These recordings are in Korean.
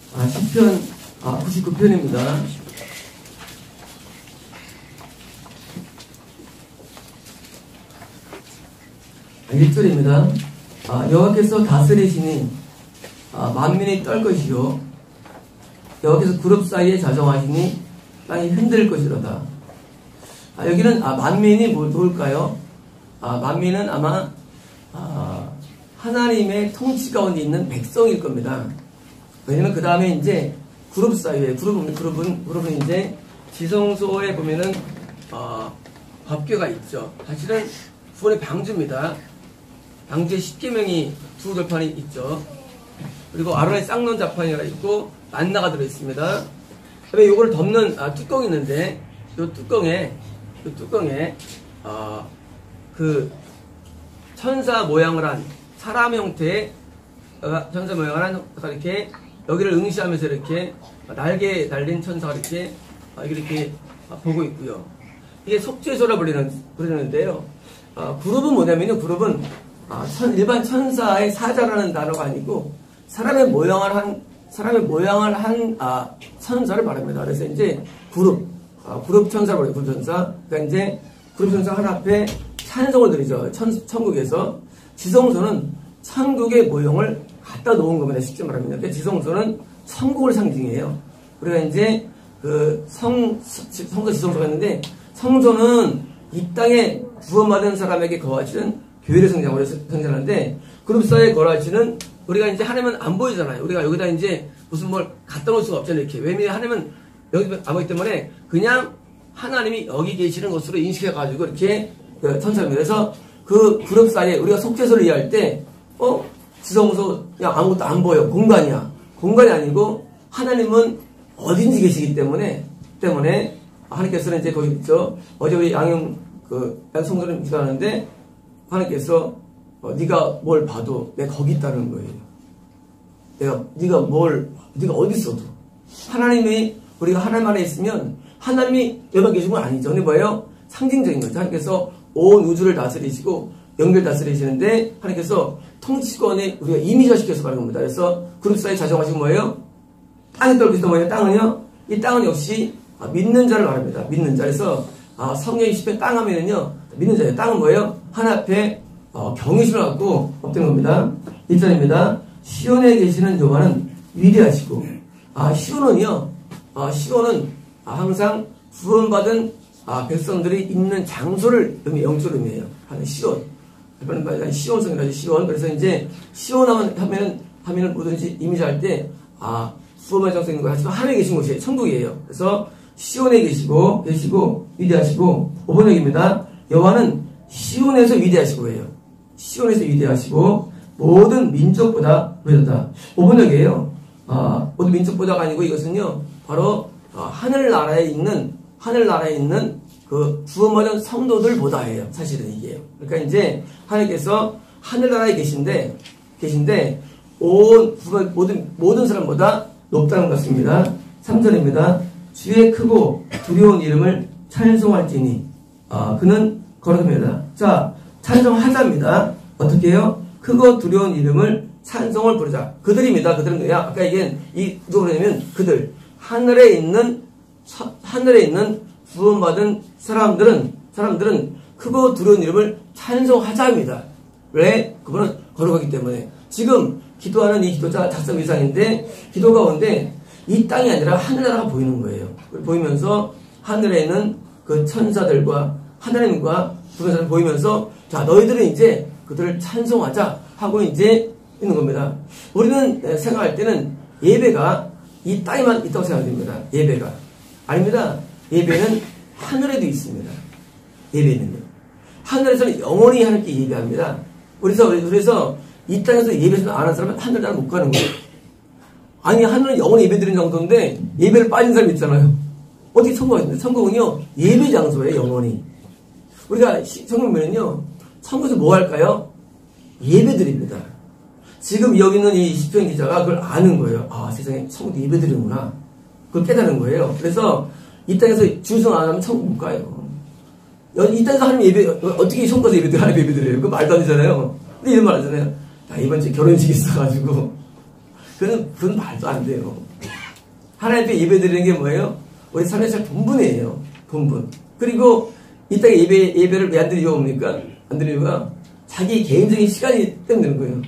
시편 99편입니다. 1절입니다. 여호와께서 다스리시니 만민이 떨 것이요 여호와께서 그룹 사이에 자정하시니 땅이 흔들 것이로다. 여기는 만민이 뭘까요? 만민은 아마 하나님의 통치 가운데 있는 백성일 겁니다. 왜냐면 그 다음에 이제 그룹 사이에 그룹은 이제 지성소에 보면은 법궤가 있죠. 사실은 구원의 방주입니다. 방주에 10계명이 두 돌판이 있죠. 그리고 아론의 쌍론 자판이가 있고 만나가 들어 있습니다. 그다음에 요거를 덮는 뚜껑이 있는데 요 뚜껑에 그 천사 모양을 한 사람 형태의 천사 모양을 한 이렇게 여기를 응시하면서 이렇게 날개 달린 천사가 이렇게 보고 있고요. 이게 속죄소라 부르는데요. 그룹은 뭐냐면요. 그룹은 일반 천사의 사자라는 단어가 아니고 사람의 모양을 한 천사를 말합니다. 그래서 이제 그룹 천사라고 해요. 그룹 천사. 그러니까 이제 그룹 천사 하나 앞에 찬송을 드리죠. 천국에서. 지성소는 천국의 모형을 갖다 놓은 겁니다. 쉽게 말하면. 그러니까 지성소는 천국을 상징해요. 그러니까 이제 성소 지성소가 있는데 성소는 이 땅에 구원받은 사람에게 거하시는 교회를 상징하는데 그룹사에 거하시는 우리가 이제 하나님은 안 보이잖아요. 우리가 여기다 이제 무슨 뭘 갖다 놓을 수가 없잖아요. 이렇게. 왜냐면 하나님은 여기 안 보이기 때문에 그냥 하나님이 여기 계시는 것으로 인식해가지고 이렇게 천사입니다. 그래서 그 그룹 사이에 우리가 속죄소를 이해할 때 지성소 그냥 아무것도 안 보여. 공간이야. 공간이 아니고 하나님은 어딘지 계시기 때문에 하나님께서는 이제 거기 있죠. 어제 우리 양성도님 기도하는데 하나님께서 네가 뭘 봐도 내가 거기 있다는 거예요. 네가 어디 있어도 하나님이 우리가 하나님 안에 있으면 하나님이 여기 계신 건 아니죠. 근데 뭐예요? 상징적인 거죠. 하나님께서 온 우주를 다스리시고 영계를 다스리시는데 하나님께서 통치권에 우리가 이미지화시켜서 가는 겁니다. 그래서 그룹 사이 자정하시고 뭐예요? 땅이 떨어지다 뭐예요? 땅은요? 이 땅은 역시 믿는 자를 말합니다. 믿는 자. 그래서 성경 20편 땅 하면은요 믿는 자예요. 땅은 뭐예요? 하나 앞에 경외심을 갖고 엎드는 겁니다. 1절입니다. 시온에 계시는 여호와는 위대하시고 시온은 항상 구원받은 백성들이 있는 장소를 영적으로 의미해요. 시온. 시온성이라죠. 시온. 그래서 이제 시온 하면은 뭐든지 이미지할 때 구원받은 장소인 거 하지만 하늘에 계신 곳이에요. 천국이에요. 그래서 시온에 계시고 위대하시고 5번역입니다. 여호와는 시온에서 위대하시고 해요. 시온에서 위대하시고 모든 민족보다 위대하다. 5번역이에요. 모든 민족보다가 아니고 이것은요 바로 하늘나라에 있는 그 구원받은 성도들보다예요. 사실은 이게요. 그러니까 이제 하나님께서 하늘나라에 계신데 모든 사람보다 높다는 것입니다. 3절입니다. 주의 크고 두려운 이름을 찬송할지니 그는 거룩합니다. 자, 찬송하자입니다. 어떻게 해요? 크고 두려운 이름을 찬송을 부르자. 그들입니다. 그들은 뭐야? 아까 이게 누가 그러냐면 그들 하늘에 있는 구원받은 사람들은 크고 두려운 이름을 찬송하자입니다. 왜? 그분은 거룩하기 때문에. 지금 기도하는 이 기도자 작성 이상인데 기도 가운데 이 땅이 아니라 하늘나라가 보이는 거예요. 보이면서 하늘에 있는 그 천사들과 하나님과 구원사를 보이면서 자 너희들은 이제 그들을 찬송하자 하고 이제 있는 겁니다. 우리는 생각할 때는 예배가 이 땅에만 있다고 생각됩니다. 예배가 아닙니다. 예배는 하늘에도 있습니다. 예배는요. 하늘에서는 영원히 하나님께 예배합니다. 그래서 이 땅에서 예배를 안 하는 사람은 하늘나라 못 가는 거예요. 아니 하늘은 영원히 예배 드리는 정도인데 예배를 빠진 사람이 있잖아요. 어떻게 천국이겠는데 천국은요 예배 장소예요. 영원히. 우리가 천국 보면요 천국에서 뭐 할까요? 예배 드립니다. 지금 여기 있는 이 시편 기자가 그걸 아는 거예요. 세상에 천국도 예배 드리는구나. 그걸 깨달은 거예요. 그래서 이 땅에서 준성 안 하면 천국 못 가요. 이 땅에서 하나님 예배 어떻게 천국에서 예배 드려? 하나님 예배 드려요? 그거 말도 안 되잖아요. 근데 이런 말 하잖아요. 이번 주에 결혼식 있어가지고 그건 말도 안 돼요. 하나님 앞에 예배 드리는 게 뭐예요? 우리 삶에서 본분이에요. 본분. 그리고 이 땅에 예배를 왜 안 드리는 이유가 뭡니까? 안 드리는 이유가 자기 개인적인 시간이 때문에 그런 거예요.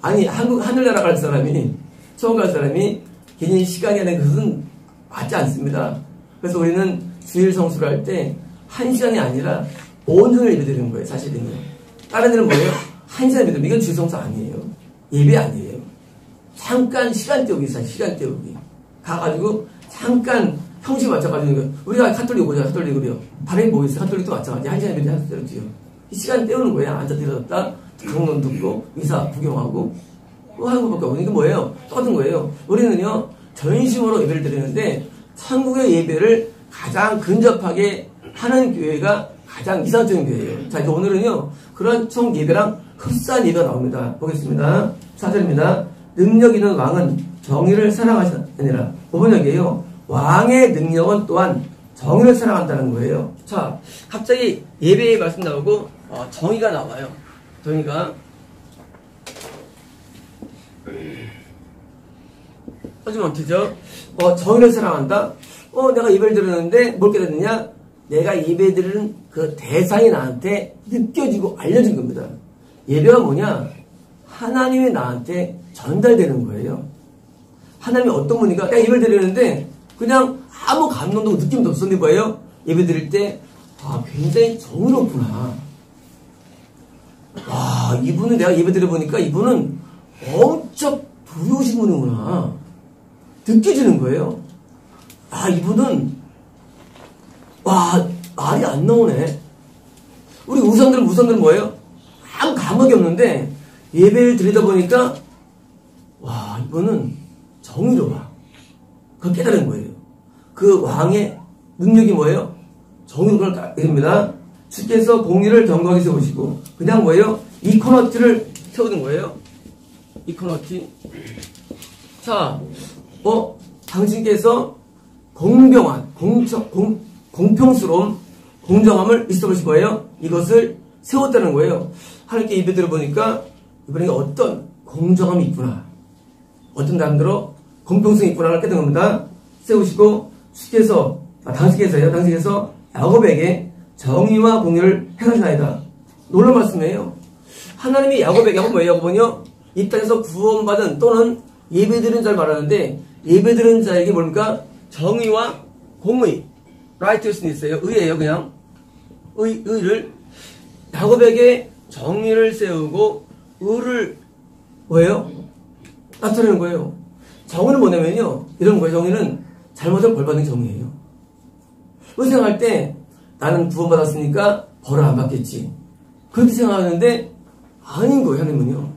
아니, 하늘나라 갈 사람이, 처음 갈 사람이 개인적인 시간이 아닌 것은 맞지 않습니다. 그래서 우리는 주일 성수를 할 때 1시간이 아니라 온전을 예배 드리는 거예요, 사실은요. 다른 데는 뭐예요? 1시간 예배 드리는 이건 주일 성수 아니에요. 예배 아니에요. 잠깐 시간 때우기 있어요, 시간 때우기. 가가지고 잠깐 형식 맞춰가지고 우리가 카톨릭 오죠, 카톨릭으로요. 다른 게 뭐 있어요? 카톨릭도 마찬가지. 1시간 예배 하세요. 이 시간 때우는 거예요. 앉아 들었다, 경론 듣고, 의사 구경하고, 뭐 하는 것밖에 없으니까 뭐예요? 똑같은 거예요. 우리는요, 전심으로 예배를 드리는데, 천국의 예배를 가장 근접하게 하는 교회가 가장 이상적인 교회예요. 자, 이제 오늘은요, 그런 총 예배랑 흡사한 예배가 나옵니다. 보겠습니다. 4절입니다. 능력 있는 왕은 정의를 사랑하시느니라. 5번역이에요. 왕의 능력은 또한 정의를 사랑한다는 거예요. 자, 갑자기 예배의 말씀 나오고, 정의가 나와요. 정의가. 하지만 어떻게죠? 정의를 사랑한다? 내가 예배를 드렸는데 뭘 깨닫느냐? 내가 예배 드리는 그 대상이 나한테 느껴지고 알려진 겁니다. 예배가 뭐냐? 하나님이 나한테 전달되는 거예요. 하나님이 어떤 분이니까 내가 예배를 드리는데 그냥 아무 감동도 느낌도 없었는데 뭐예요? 예배 드릴 때 굉장히 정의롭구나. 와, 이분은 내가 예배 드려보니까 이분은 엄청 부유하신 분이구나. 느껴지는 거예요. 이분은, 말이 안 나오네. 우리 우상들은 뭐예요? 아무 감각이 없는데, 예배를 드리다 보니까, 이분은 정의로워. 그걸 깨달은 거예요. 그 왕의 능력이 뭐예요? 정의로운 걸 깨달습니다. 주께서 공의를 견고하게 세우시고, 그냥 뭐예요? 이코너티를 세우는 거예요. 이코너티. 자, 당신께서 공평한, 공평스러운 공정함을 있어보실 거예요. 이것을 세웠다는 거예요. 하나님께 예배 들어보니까 이번에 어떤 공정함이 있구나. 어떤 사람들로 공평성이 있구나를 깨닫는 겁니다. 세우시고 주께서, 당신께서 야곱에게 정의와 공의를 행하시나이다. 놀라운 말씀이에요. 하나님이 야곱은 뭐예요? 야곱은요, 이 땅에서 구원받은 또는 예배드리는 자를 말하는데, 예배드리는 자에게 뭡니까? 정의와 공의, righteousness 있어요. 의예요, 그냥. 의를, 야곱에게 정의를 세우고, 의를, 뭐예요? 나타내는 거예요. 정의는 뭐냐면요, 이런 거예요. 정의는 잘못을 벌받는 정의예요. 그렇게 생각할 때, 나는 구원받았으니까 벌을 안 받겠지. 그렇게 생각하는데, 아닌 거예요, 하나님은요.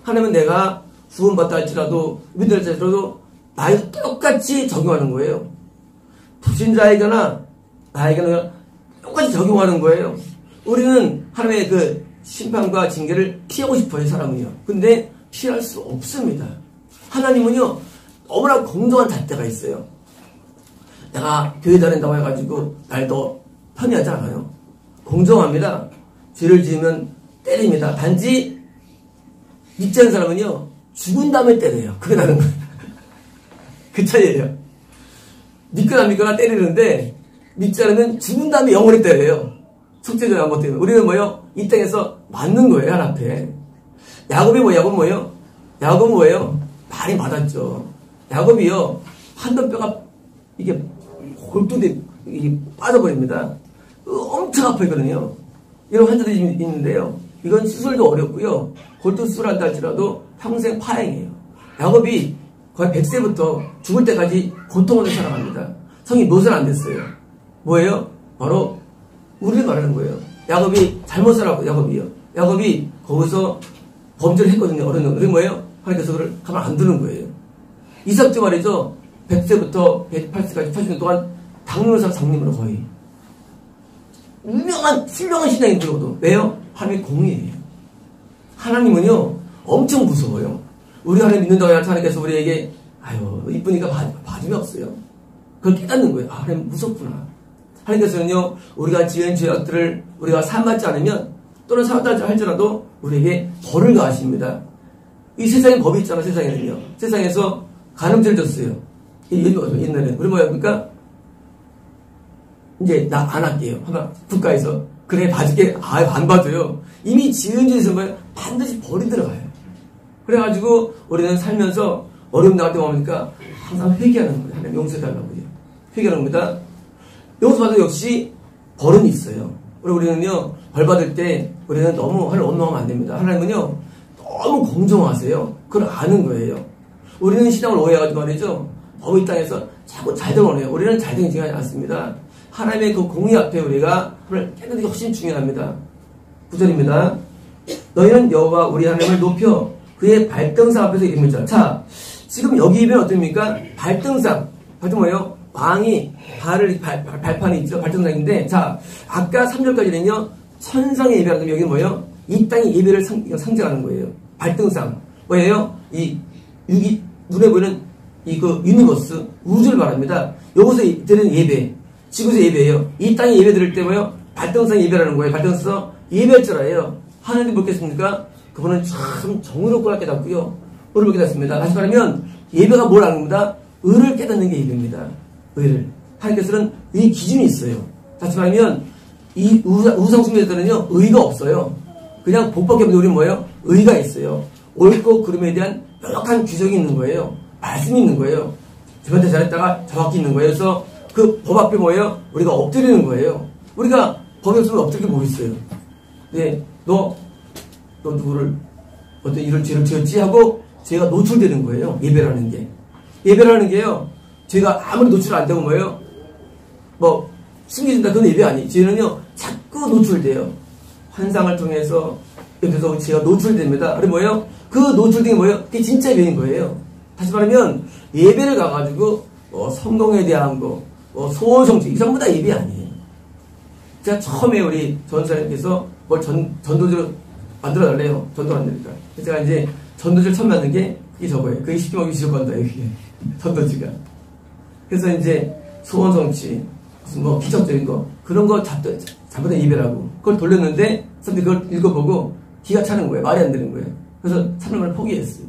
하나님은 내가 구원받다 할지라도, 믿을 할지라도, 나에게 똑같이 적용하는 거예요. 불신자에게나, 나에게나 똑같이 적용하는 거예요. 우리는 하나님의 그 심판과 징계를 피하고 싶어요, 사람은요. 근데 피할 수 없습니다. 하나님은요, 너무나 공정한 잣대가 있어요. 내가 교회 다닌다고 해가지고, 날 더 편애하지 않아요. 공정합니다. 죄를 지으면 때립니다. 단지 믿지 않는 사람은요, 죽은 다음에 때려요. 그게 다른 거예요. 그 차이예요. 믿거나 믿거나 때리는데, 믿지 않으면 죽은 다음에 영원히 때려요. 속죄전 안 못해요. 우리는 뭐예요? 이 땅에서 맞는 거예요, 하나 앞에. 야곱은 뭐예요? 야곱은 뭐예요? 많이 맞았죠. 야곱이요, 한돈뼈가 이게 골두에 빠져버립니다. 엄청 아프거든요. 이런 환자들이 있는데요. 이건 수술도 어렵고요. 골두 수술한다 할지라도 평생 파행이에요. 야곱이 거의 100세부터 죽을 때까지 고통으로 살아갑니다. 성이 몇 살 안 됐어요. 뭐예요? 바로 우리를 말하는 거예요. 야곱이 잘못 살았고, 야곱이 거기서 범죄를 했거든요. 어른은 뭐예요? 하나님께서 그걸 가만 안 두는 거예요. 이삭도 말이죠. 100세부터 108세까지 80년 동안 당뇨사 장님으로 거의. 훌륭한 신앙이 들어도. 왜요? 하나님의 공의예요. 하나님은요, 엄청 무서워요. 우리 하나님 믿는다고 해서 하나님께서 우리에게, 이쁘니까 봐줌이 없어요. 그걸 깨닫는 거예요. 하나님 무섭구나. 하나님께서는요, 우리가 지은 죄악들을 우리가 사함받지 않으면, 또는 사함받지 할지라도 우리에게 벌을 가하십니다. 이 세상에 법이 있잖아, 세상에는요. 세상에서 간음죄를 졌어요. 옛날에 우리 뭐야 그러니까 이제 나 안 할게요. 하나 국가에서 그래 봐줄게. 안 봐줘요. 이미 지은 짓을 뭐예요? 반드시 벌이 들어가요. 그래가지고 우리는 살면서 어려움 나갈 때 뭡니까? 항상 회개하는 거예요. 하나님 용서해달라고요. 회개하는 겁니다. 용서받아도 역시 벌은 있어요. 우리는요 벌 받을 때 우리는 너무 하나님 원망하면 안 됩니다. 하나님은요 너무 공정하세요. 그걸 아는 거예요. 우리는 신앙을 오해해가지고 말이죠. 너무 이 땅에서 자꾸 잘 되거든요. 우리는 잘 되긴 중요하지 않습니다. 하나님의 그 공의 앞에 우리가 깨닫는 게 훨씬 중요합니다. 9절입니다. 너희는 여호와 우리 하나님을 높여 그의 발등상 앞에서 이름을 자, 지금 여기 입은 어떻습니까? 발등상. 발등 뭐예요? 왕이 발판이 있죠. 발등상인데, 자, 아까 3절까지는요, 천상의 예배라는 여기는 뭐예요? 이 땅의 예배를 상징하는 거예요. 발등상. 뭐예요? 눈에 보이는 그 유니버스, 우주를 말합니다. 여기서 드리는 예배, 지구에서 예배예요. 이 땅의 예배 드릴 때 뭐예요? 발등상 예배라는 거예요. 발등상 예배할 줄 알아요. 하나님 묻겠습니까? 그분은 참 정의롭구나 깨닫고요. 의를 깨닫습니다. 다시 말하면 예배가 뭘 아는 겁니다? 의를 깨닫는 게 예배입니다. 의를. 하나님께서는 의 기준이 있어요. 다시 말하면 이 우상숭배자들은요 의가 없어요. 그냥 복밖에 없는데 우리는 뭐예요? 의가 있어요. 옳고 그름에 대한 명확한 규정이 있는 거예요. 말씀이 있는 거예요. 저한테 잘했다가 정확히 있는 거예요. 그래서 그 법 앞에 뭐예요? 우리가 엎드리는 거예요. 우리가 법이 없으면 엎드릴 게 뭐 있어요? 네, 너 누구를 어떤 이런 죄를 지었지 하고 죄가 노출되는 거예요. 예배라는 게. 예배라는 게요. 죄가 아무리 노출 안 되고 뭐예요? 뭐 숨겨진다 그건 예배 아니에요. 죄는요 자꾸 노출돼요. 환상을 통해서 옆에서 죄가 노출됩니다. 그게 뭐예요? 그 노출된 게 뭐예요? 그게 진짜 예배인 거예요. 다시 말하면 예배를 가가지고 성공에 대한 거, 소원 성취 이 전부 다 예배 아니에요. 제가 처음에 우리 전사님께서 뭘 전도지로 만들어 달래요. 전도 안 되니까. 제가 이제 전도지를 처음 만든 게 그게 저거예요. 그게 쉽게 먹기 지옥간다예요. 그게 전도지가. 그래서 이제 소원 성취 무슨 뭐 기적적인 거 그런 거 잘못된 예배라고 그걸 돌렸는데 사람들이 그걸 읽어보고 기가 차는 거예요. 말이 안 되는 거예요. 그래서 참여를 포기했어요.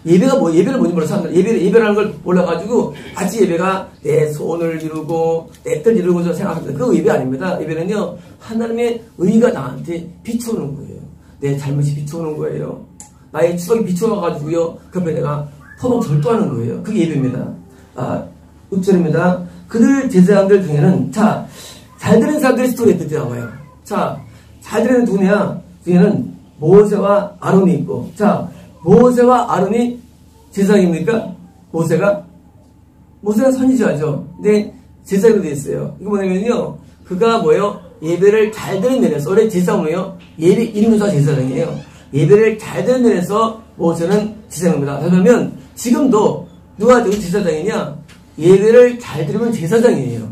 예배가 뭐 예배를 뭔지 몰라서 사람들 예배라는 걸 몰라가지고 마치 예배가 내 소원을 이루고 내 뜻 이루고 생각합니다. 그거 예배 아닙니다. 예배는요 하나님의 의가 나한테 비춰오는 거예요. 내 잘못이 비춰오는 거예요. 나의 추억이 비춰와가지고요 그 앞에 내가 퍼벅 절도하는 거예요. 그게 예배입니다. 6절입니다. 그들 제사장들 중에는 자 잘 들은 사람들의 스토리에 뜻이 나와요. 자 잘 들은 누구냐 중에는 모세와 아론이 있고 자 모세와 아론이 제사장입니까? 모세가 선지자죠. 근데 제사장으로 되어 있어요. 이거 뭐냐면요 그가 뭐예요? 예배를 잘 드는 면에서 원래 제사장은 뭐예요? 예배 인문사 제사장이에요. 예배를 잘 드는 면에서 모세는 제사장입니다. 그러면 지금도 누가 되고 제사장이냐? 예배를 잘 드리면 제사장이에요.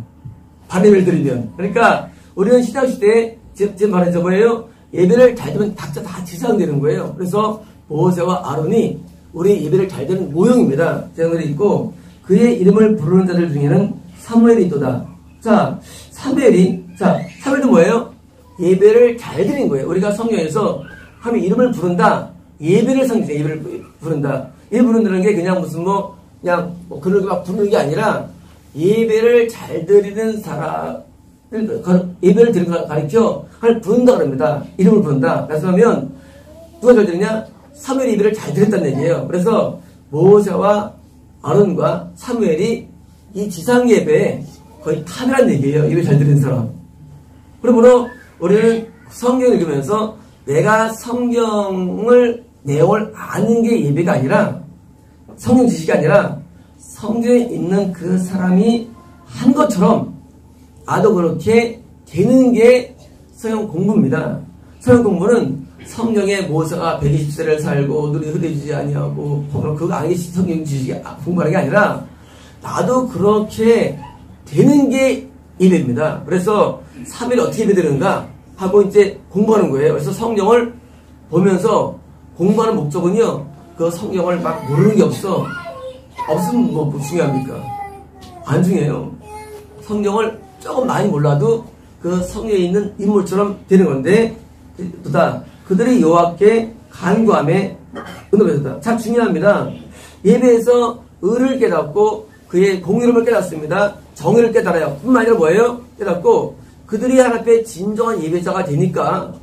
반예배를 드리면. 그러니까 우리는 신앙시대에 지금 말해서 뭐예요? 예배를 잘 드리면 각자 다 제사장 되는 거예요. 그래서 모세와 아론이 우리 예배를 잘 드리는 모형입니다. 제사장들이 있고 그의 이름을 부르는 자들 중에는 사무엘이 있도다. 자, 사무엘도 뭐예요? 예배를 잘 드린 거예요. 우리가 성경에서 하면 이름을 부른다. 예배를 상징해. 예배를 부른다. 예배 부른다는 게 그냥 무슨 그냥 그런 게 막 부르는 게 아니라 예배를 잘 드리는 사람 예배를 드리는 걸 가리켜 하나님 부른다 그럽니다. 이름을 부른다. 말씀하면 누가 잘 드리냐? 사무엘이 예배를 잘 드렸다는 얘기예요. 그래서 모세와 아론과 사무엘이 이 지상 예배에 거의 탑이라는 얘기예요. 예배 잘 드리는 사람. 그러므로 우리는 성경을 읽으면서 내가 성경을 내용을 아는 게 예배가 아니라 성경 지식이 아니라 성경에 있는 그 사람이 한 것처럼 나도 그렇게 되는 게 성경 공부입니다. 성경 공부는 성경에 모세가 120세를 살고 눈이 흐려지지 아니하고 그거 아닌 게 성경 지식이 공부하는 게 아니라 나도 그렇게 되는 게 예배입니다. 그래서 3일 어떻게 예배드리는가 하고 이제 공부하는 거예요. 그래서 성경을 보면서 공부하는 목적은요 그 성경을 막 모르는 게 없으면 뭐 중요합니까? 안 중요해요. 성경을 조금 많이 몰라도 그 성경에 있는 인물처럼 되는 건데 또다 그들이 여호와께 간구함에 응답했다. 참 중요합니다. 예배에서 의를 깨닫고 그의 공의로움을 깨닫습니다. 정의를 깨달아요. 뿐만 아니라 뭐예요? 깨닫고 그들이 하나님 앞에 진정한 예배자가 되니까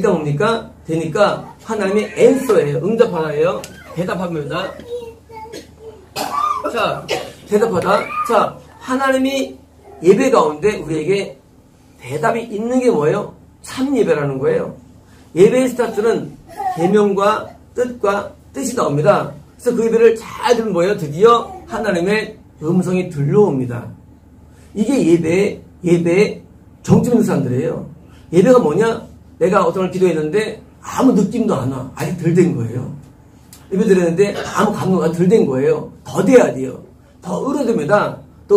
뭡니까? 되니까 하나님의 앤서예요. 응답하나예요. 대답합니다. 자, 대답하다. 자, 하나님이 예배 가운데 우리에게 대답이 있는 게 뭐예요? 참 예배라는 거예요. 예배의 스타트는 계명과 뜻과 뜻이 나옵니다. 그래서 그 예배를 잘 들으면 뭐예요? 드디어 하나님의 음성이 들려옵니다. 이게 예배의 정점 있는 사람들이에요. 예배가 뭐냐? 내가 어떤 걸 기도했는데 아무 느낌도 안 와. 아직 덜 된 거예요. 예배 드렸는데 아무 감동이 덜 된 거예요. 더 돼야 돼요. 더 의로워집니다. 또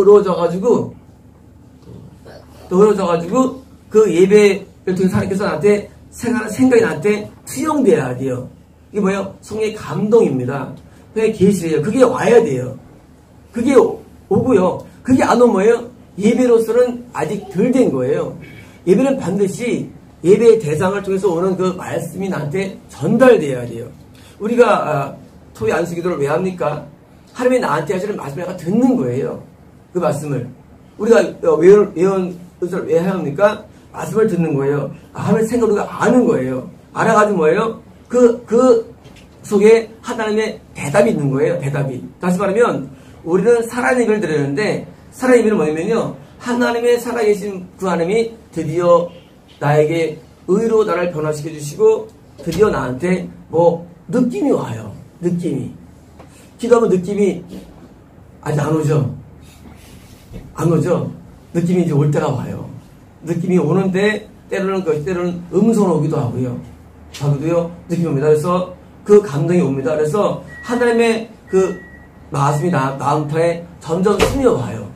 의로워져가지고 그 예배를 통해서 하나님께서 나한테 생각이 나한테 투영돼야 돼요. 이게 뭐예요? 성령의 감동입니다. 그게 계시래요. 그게 와야 돼요. 그게 오고요. 그게 안 오면 뭐예요? 예배로서는 아직 덜 된 거예요. 예배는 반드시 예배의 대상을 통해서 오는 그 말씀이 나한테 전달돼야 돼요. 우리가 토요 안수기도를 왜 합니까? 하나님이 나한테 하시는 말씀을 내가 듣는 거예요. 그 말씀을. 우리가 외운 의사를 왜 해야 합니까? 말씀을 듣는 거예요. 하나님의 생각을 우리가 아는 거예요. 알아가지고 뭐예요? 그 속에 하나님의 대답이 있는 거예요. 대답이. 다시 말하면 우리는 살아있는 예배를 드리는데 살아있는 예배는 뭐냐면요. 하나님의 살아계신 그 하나님이 드디어 나에게 의로 나를 변화시켜 주시고 드디어 나한테 뭐 느낌이 와요. 느낌이. 기도하면 느낌이 아직 안 오죠? 안 오죠? 느낌이 이제 올 때가 와요. 느낌이 오는데 때로는 음성으로 오기도 하고요. 느낌이 옵니다. 그래서 그 감동이 옵니다. 그래서 하나님의 그 말씀이 마음파에 점점 스며와요.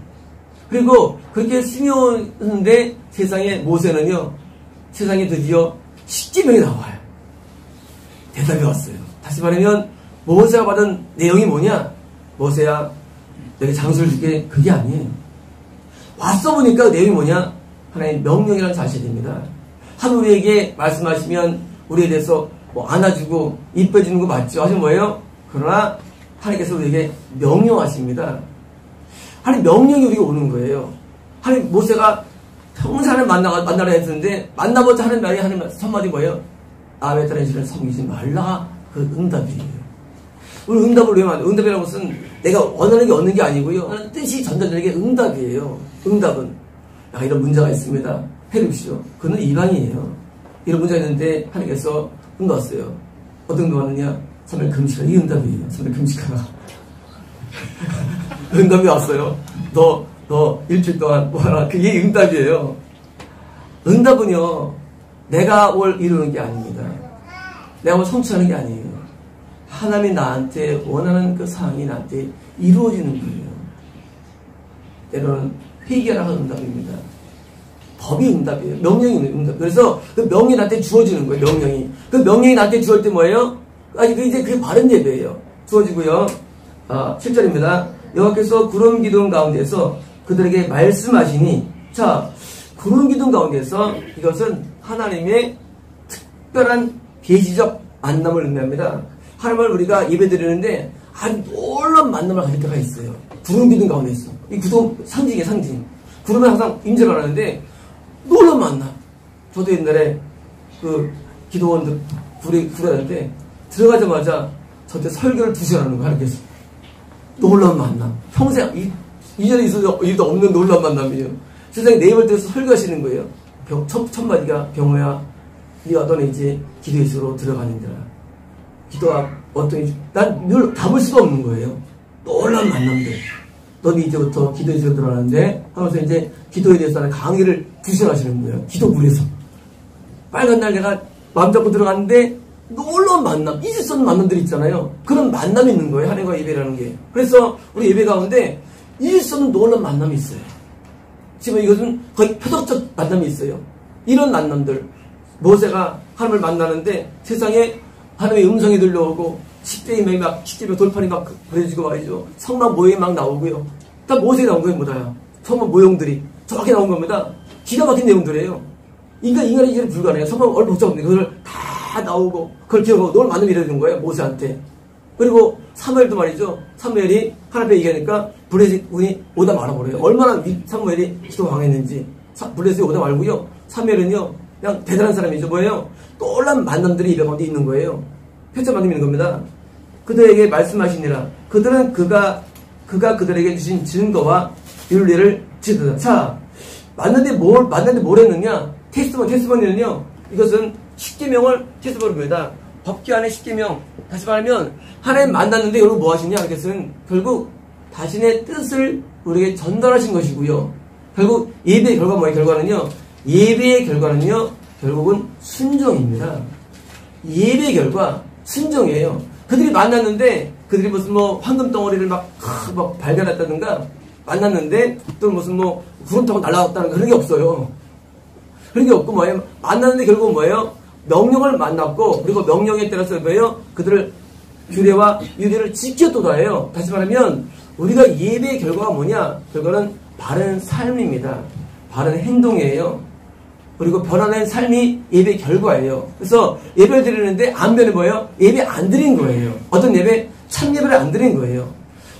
그리고 그렇게 스며오는데 세상에 드디어 십계명이 나와요. 대답이 왔어요. 다시 말하면 모세가 받은 내용이 뭐냐? 모세야 내가 장수를 줄게. 그게 아니에요. 왔어 보니까 내용이 뭐냐? 하나님 명령이라는 사실입니다. 하나님 우리에게 말씀하시면 우리에 대해서 뭐 안아주고 이뻐해주는 거 맞죠? 하시면 뭐예요? 그러나 하나님께서 우리에게 명령하십니다. 하나님 명령이 우리가 오는 거예요. 하나님 모세가 평생 하나님 만나라 했는데 만나보자 하는 말이 하나님 선마디 뭐예요? 아베 다른 신을 섬기지 말라. 그 응답이에요. 우리 응답을 왜 만들어요? 응답이라는 것은 내가 원하는 게 얻는 게 아니고요. 하나님 뜻이 전달되는 게 응답이에요. 응답은 이런 문제가 있습니다. 해줍시오. 그는 이방이에요. 이런 문제가 있는데 하나님께서 응답 왔어요. 어떤 거 왔느냐? 3일 금식하라. 이 응답이에요. 3일 금식하라. 응답이 왔어요. 너 일주일 동안 뭐하라. 그게 응답이에요. 응답은요, 내가 뭘 이루는 게 아닙니다. 내가 뭘 성취하는 게 아니에요. 하나님이 나한테 원하는 그 사항이 나한테 이루어지는 거예요. 때로는 회개하라가 응답입니다. 법이 응답이에요. 명령이 응답. 그래서 그 명령이 나한테 주어지는 거예요. 명령이. 그 명령이 나한테 주어질 때 뭐예요? 이제 그게 바른 예배예요. 주어지고요. 7절입니다. 여호와께서 구름 기둥 가운데서 그들에게 말씀하시니, 자, 구름 기둥 가운데서 이것은 하나님의 특별한 계시적 만남을 의미합니다. 하나님을 우리가 예배드리는데 아주 놀라운 만남을 가질 때가 있어요. 구름 기둥 가운데 있어. 이 구름 상징이에요, 상징. 구름은 항상 임재를 하는데 놀라운 만남. 저도 옛날에 그 기도원들 구려하는데 들어가자마자 저때 설교를 2시간 하는 거 하나님께서. 놀라운 만남. 평생 이전에 있어도 일도 없는 놀라운 만남이에요. 세상에 네이버 때에서 설교하시는 거예요. 첫 마디가 병호야, 너는 이제 기도의 수로 들어가는지라. 기도가 난 늘 담을 수가 없는 거예요. 놀라운 만남들. 너는 이제부터 기도의 수로 들어가는데 하면서 이제 기도에 대해서 하는 강의를 2시간 하시는 거예요. 기도물에서. 빨간 날 내가 마음 잡고 들어갔는데 놀라운 만남, 잊을 수 없는 만남들이 있잖아요. 그런 만남이 있는 거예요. 하나님과 예배라는 게. 그래서 우리 예배 가운데 잊을 수 없는 놀라운 만남이 있어요. 지금 이것은 거의 표적적 만남이 있어요. 이런 만남들. 모세가 하나님을 만나는데 세상에 하나님의 음성이 들려오고 10대 돌판이 막 그려지고 말이죠. 성막 모형이 막 나오고요. 다 모세가 나온 거예요. 뭐다요. 성막 모형들이 저렇게 나온 겁니다. 기가 막힌 내용들이에요. 인간이 이해는 불가능해요. 성막 얼마 복잡한데 그걸 다 나오고 그걸 기억하고 놀 만남이 이루어진 거예요. 모세한테. 그리고 사무엘도 말이죠. 사무엘이 하나님께 얘기하니까 블레셋 군이 오다 말아버려요. 얼마나 사무엘이 기도가 강했는지. 블레셋이 오다 말고요. 사무엘은요, 그냥 대단한 사람이죠. 뭐예요? 놀란 만남들이 입에 가운데 있는 거예요. 표적 만남이 있는 겁니다. 그들에게 말씀하시니라. 그들은 그가 그들에게 주신 증거와 윤리를 지키다. 자, 만났는데 뭘 했느냐? 테스트머니는요, 이것은 10계명을 테스트머니입니다. 법기 안에 10계명. 다시 말하면, 하나님 만났는데 여러분 뭐 하시냐? 그것은 결국 자신의 뜻을 우리에게 전달하신 것이고요. 결국 예배의 결과 뭐예요? 결과는요, 예배의 결과는요, 결국은 순종입니다. 예배의 결과, 순종이에요. 그들이 만났는데, 그들이 무슨 뭐 황금 덩어리를 막 발견했다든가, 만났는데, 또 무슨 뭐 구름 타고 날아갔다는 그런 게 없어요. 그런 게 없고 뭐예요? 만났는데 결국은 뭐예요? 명령을 만났고, 그리고 명령에 따라서 뭐예요? 그들을 규례와 유례를 지켰도다예요. 다시 말하면, 우리가 예배의 결과가 뭐냐? 결과는 바른 삶입니다. 바른 행동이에요. 그리고 변화된 삶이 예배의 결과예요. 그래서 예배를 드리는데 안 변해 뭐예요? 예배 안 드린 거예요. 어떤 예배? 참 예배를 안 드린 거예요.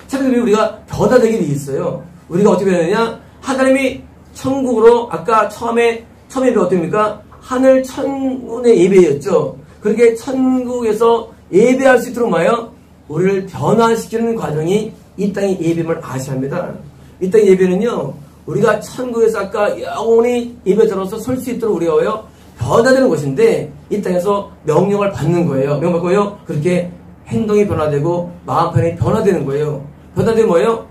참 예배 우리가 변화되게 돼 있어요. 우리가 어떻게 되느냐? 하나님이 천국으로 아까 처음에 예배 어떻습니까? 하늘 천군의 예배였죠. 그렇게 천국에서 예배할 수 있도록 뭐예요? 우리를 변화시키는 과정이 이 땅의 예배임을 아셔야 합니다. 이 땅의 예배는요, 우리가 천국에서 아까 영원히 예배자로서 설 수 있도록 우리가 뭐예요? 변화되는 것인데, 이 땅에서 명령을 받는 거예요. 명령받고요, 그렇게 행동이 변화되고, 마음편이 변화되는 거예요. 변화되면 뭐예요?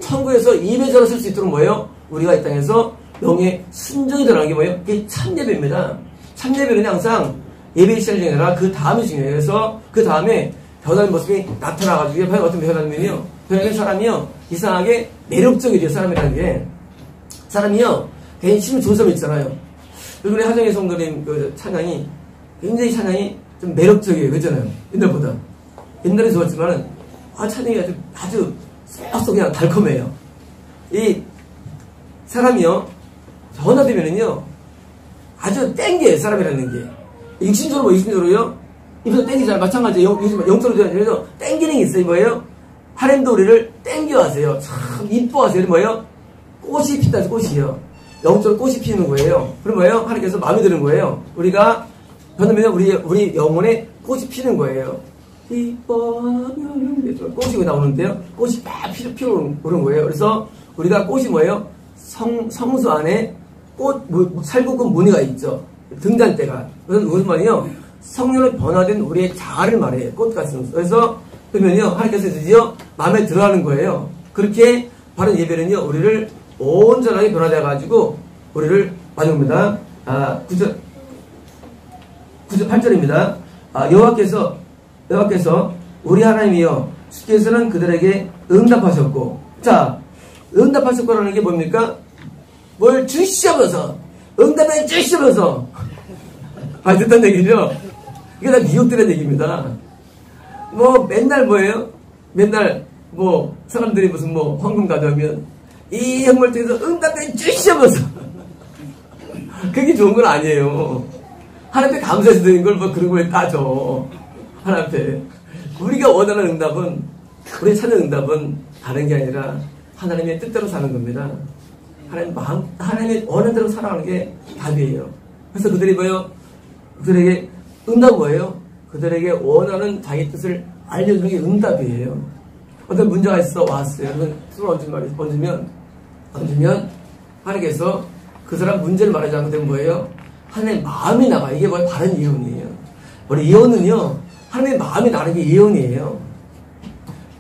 천국에서 예배자로 설 수 있도록 뭐예요? 우리가 이 땅에서 명예 순종이 들어가는 게 뭐예요? 그게 참예배입니다. 참예배는 항상 예배 시작이 아니라 그 다음이 중요해요. 그래서 그 다음에 변화된 모습이 나타나가지고, 어떤 변화되면요, 변화된 사람이요, 이상하게 매력적이죠, 사람이라는 게. 사람이요, 굉장히 힘 좋은 사람 있잖아요. 우리 하정희 성도님 그 찬양이, 굉장히 찬양이 좀 매력적이에요. 그렇잖아요. 옛날보다. 옛날에 좋았지만은, 찬양이 아주 쏙쏙 그냥 달콤해요. 이 사람이요, 변화되면은요, 아주 땡겨요, 사람이라는 게. 육신적으로요, 입에서 땡기잖아요. 마찬가지예요. 요즘 영적으로 땡기는 게 있어요. 뭐예요? 하나님도 우리를 땡겨하세요. 참 이뻐하세요. 뭐예요? 꽃이 핀다, 꽃이요. 영적으로 꽃이 피는 거예요. 그럼 뭐예요? 하나님께서 마음에 드는 거예요. 우리가 변하면 우리 영혼에 꽃이 피는 거예요. 이뻐하면 꽃이 나오는데요. 꽃이 막 피어오는 거예요. 그래서 우리가 꽃이 뭐예요? 성수 안에 살구꽃 무늬가 있죠. 등잔대가. 그래서 무슨 말이에요? 성령으로 변화된 우리의 자아를 말해요. 꽃 같은. 그래서 그러면요, 하나님께서 드디어 마음에 들어하는 거예요. 그렇게 바른 예배는요, 우리를 온전하게 변화되어가지고 우리를 만듭니다. 9절 8절입니다. 여호와께서 우리 하나님이여 주께서는 그들에게 응답하셨고, 자, 응답하셨고라는 게 뭡니까? 뭘 주시옵소서, 응답해 주시옵소서. 듣던 얘기죠? 이게 다 미혹되는 얘기입니다. 맨날 뭐예요? 맨날 사람들이 무슨 헌금 가져오면 이 헌금을 통해서 응답해 주시옵소서. 그게 좋은 건 아니에요. 하나님 앞에 감사해서 드린 걸 그런 거에 따져. 하나님 앞에. 우리가 원하는 응답은, 우리 찾는 응답은 다른 게 아니라 하나님의 뜻대로 사는 겁니다. 하나님의 원하는 대로 살아가는 게 답이에요. 그래서 그들이 뭐예요? 그들에게 응답은 뭐예요? 그들에게 원하는 자기 뜻을 알려주는 게 응답이에요. 어떤 문제가 있어 왔어요. 손을 얹으면 하나님께서 그 사람 문제를 말하지 않고 되면 뭐예요? 하나님의 마음이 나가. 이게 뭐예요? 바른 예언이에요. 우리 예언은요, 하나님의 마음이 나는 게 예언이에요.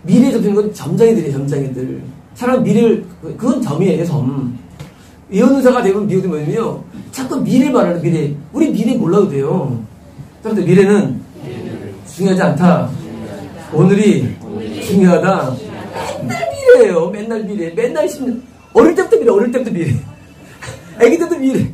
미래에 접히는 건 점장이들이에요. 점장이들. 사람 미래를, 그건 점이에요. 점. 예언자가 되면 미혹이 뭐냐면요, 자꾸 미래를 말하는 미래. 우리 미래 몰라도 돼요. 그런데 미래는 중요하지 않다. 오늘이 중요하다. 맨날 미래예요. 맨날 미래. 맨날 10년. 어릴 때부터 미래. 애기 때부터 미래.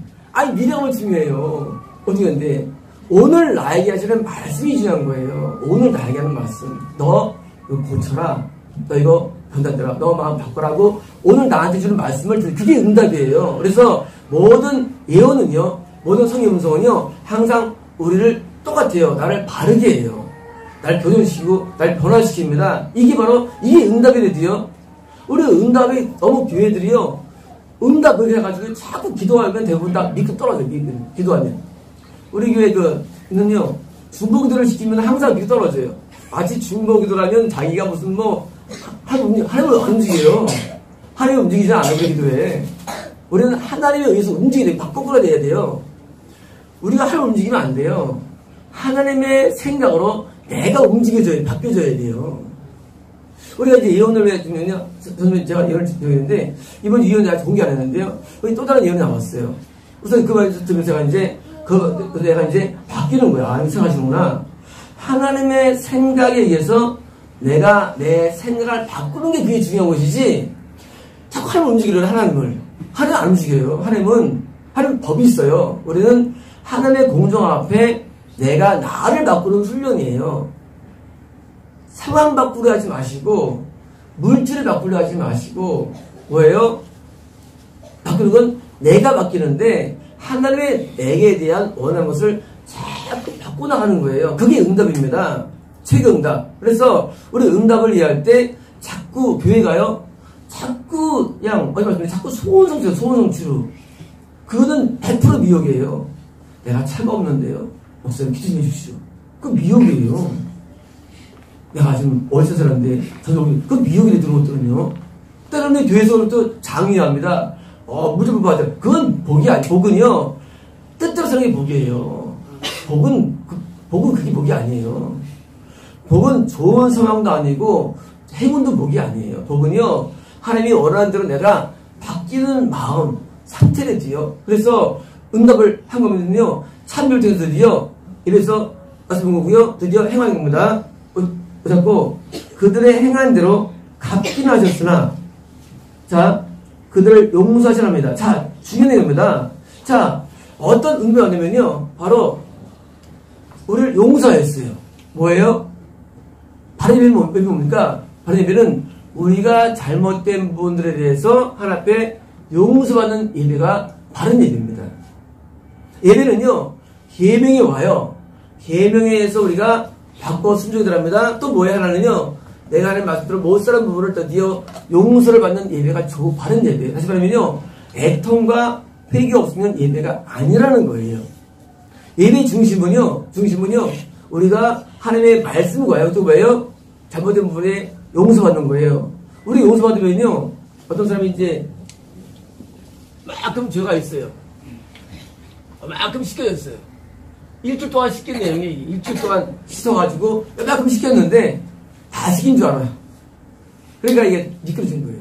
미래가 중요해요. 중요한데, 오늘 나에게 하시는 말씀이 중요한 거예요. 오늘 나에게 하는 말씀. 너 이거 고쳐라. 너 이거 변단되라. 너 마음 바꾸라고 오늘 나한테 주는 말씀을 듣는, 그게 응답이에요. 그래서 모든 예언은요, 모든 성의 음성은요, 항상 우리를 똑같아요. 나를 바르게 해요. 날 교정시키고 날 변화시킵니다. 이게 바로 이게 응답이 되지요. 우리 응답이 너무 교회들이요. 응답을 해가지고 자꾸 기도하면 대부분 다 믿고 떨어져요. 기도하면. 우리 교회 그는요 중보기도를 시키면 항상 믿고 떨어져요. 아직 중보기도라면 자기가 무슨 뭐 하나님을 안 움직여요. 하나님이 움직이지 않아요. 그 기도에. 우리는 하나님에 의해서 움직여야 돼요. 거꾸로 돼야 돼요. 우리가 하나님 움직이면 안 돼요. 하나님의 생각으로 내가 움직여줘야, 바뀌어줘야 돼요. 우리가 이제 예언을 해주면요. 저는 제가 예언을 드렸는데, 이번 예언이 아직 공개 안 했는데요. 여기 또 다른 예언이 나왔어요. 우선 그 말 들으면서 제가 이제, 내가 이제 바뀌는 거야. 아, 생각하시는구나. 하나님의 생각에 의해서 내가 내 생각을 바꾸는 게 그게 중요한 것이지, 자꾸 하나님 움직이려고 하나님을. 하나님 안 움직여요. 하나님 법이 있어요. 우리는 하나님의 공정 앞에 내가 나를 바꾸는 훈련이에요. 상황 바꾸려 하지 마시고, 물질을 바꾸려 하지 마시고, 뭐예요? 바꾸는 건 내가 바뀌는데, 하나님의 내게 대한 원하는 것을 자꾸 바꿔나가는 거예요. 그게 응답입니다. 최고 응답. 그래서 우리 응답을 이해할 때, 자꾸 교회가요, 자꾸 그냥 어디 말씀드리면 자꾸 소원성취로 그거는 100% 미혹이에요. 내가 차가 없는데요. 목사님 기도 좀 해주시오. 그 미혹이에요. 내가 지금 어디서 살았는데 저녁에 그 미혹이 들어오거든요. 때로는 교회에서는 또 장의합니다. 무조건 받아. 그건 복이 아니. 복은요 뜻대로 사는 게 복이에요. 복은 그게 복이 아니에요. 복은 좋은 상황도 아니고 행운도 복이 아니에요. 복은요 하나님이 원하는 대로 내가 바뀌는 마음, 상태를 뒤요. 그래서 응답을 한 거면요, 참별적인 드디어, 이래서 말씀한 거고요, 드디어 행하는 겁니다. 그래서 그들의 행한 대로 갚긴 하셨으나, 자, 그들을 용서하시랍니다. 자, 중요한 겁니다. 자, 어떤 응답이 왔냐면요, 바로, 우리를 용서했어요. 뭐예요? 바른 예배는 뭡니까? 바른 예배는 우리가 잘못된 부분들에 대해서 하나님 앞에 용서받는 예배가 바른 예배입니다. 예배는요, 계명이 와요. 계명에 의해서 우리가 바꿔 순종이 들어갑니다. 또 뭐예요? 하나는요, 내가 하는 말씀대로 못 사는 부분을 드디어 용서를 받는 예배가 바른 예배예요. 다시 말하면요, 애통과 회개 없으면 예배가 아니라는 거예요. 예배의 중심은요, 우리가 하나님의 말씀과요, 또 뭐예요? 잘못된 부분에 용서받는 거예요. 우리 용서받으면요, 어떤 사람이 이제, 만큼 죄가 있어요. 만큼 씻겨졌어요. 일주일 동안 씻긴 내용이, 일주일 동안 씻어가지고, 만큼 씻겼는데, 다 씻긴 줄 알아요. 그러니까 이게 미끄러진 거예요.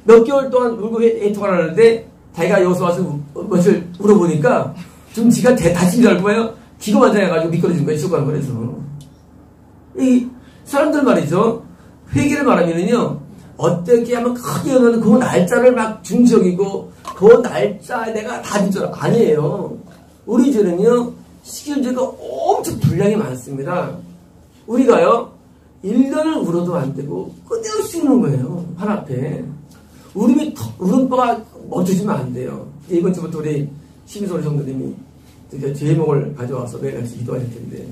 몇 개월 동안 울고 애통을 하는데, 자기가 여기서 와서 며칠 울어보니까, 좀 지가 다 씻긴 줄 알고 봐요. 기고만장해가지고 미끄러진 거예요. 씻고 간 거라서. 이 사람들 말이죠. 회개를 말하면은요, 어떻게 하면 크게 하면 그 날짜를 막 중지적이고, 그 날짜에 내가 다 줄 아니에요. 우리 죄는요, 시킬 죄가 엄청 분량이 많습니다. 우리가요, 1년을 울어도 안 되고, 끊임없이 우는 거예요. 하나 앞에. 울음바가 멈춰지면 안 돼요. 이번 주부터 우리 심희소리 성도님이 드디어 제목을 가져와서 매일 같이 기도하실 텐데,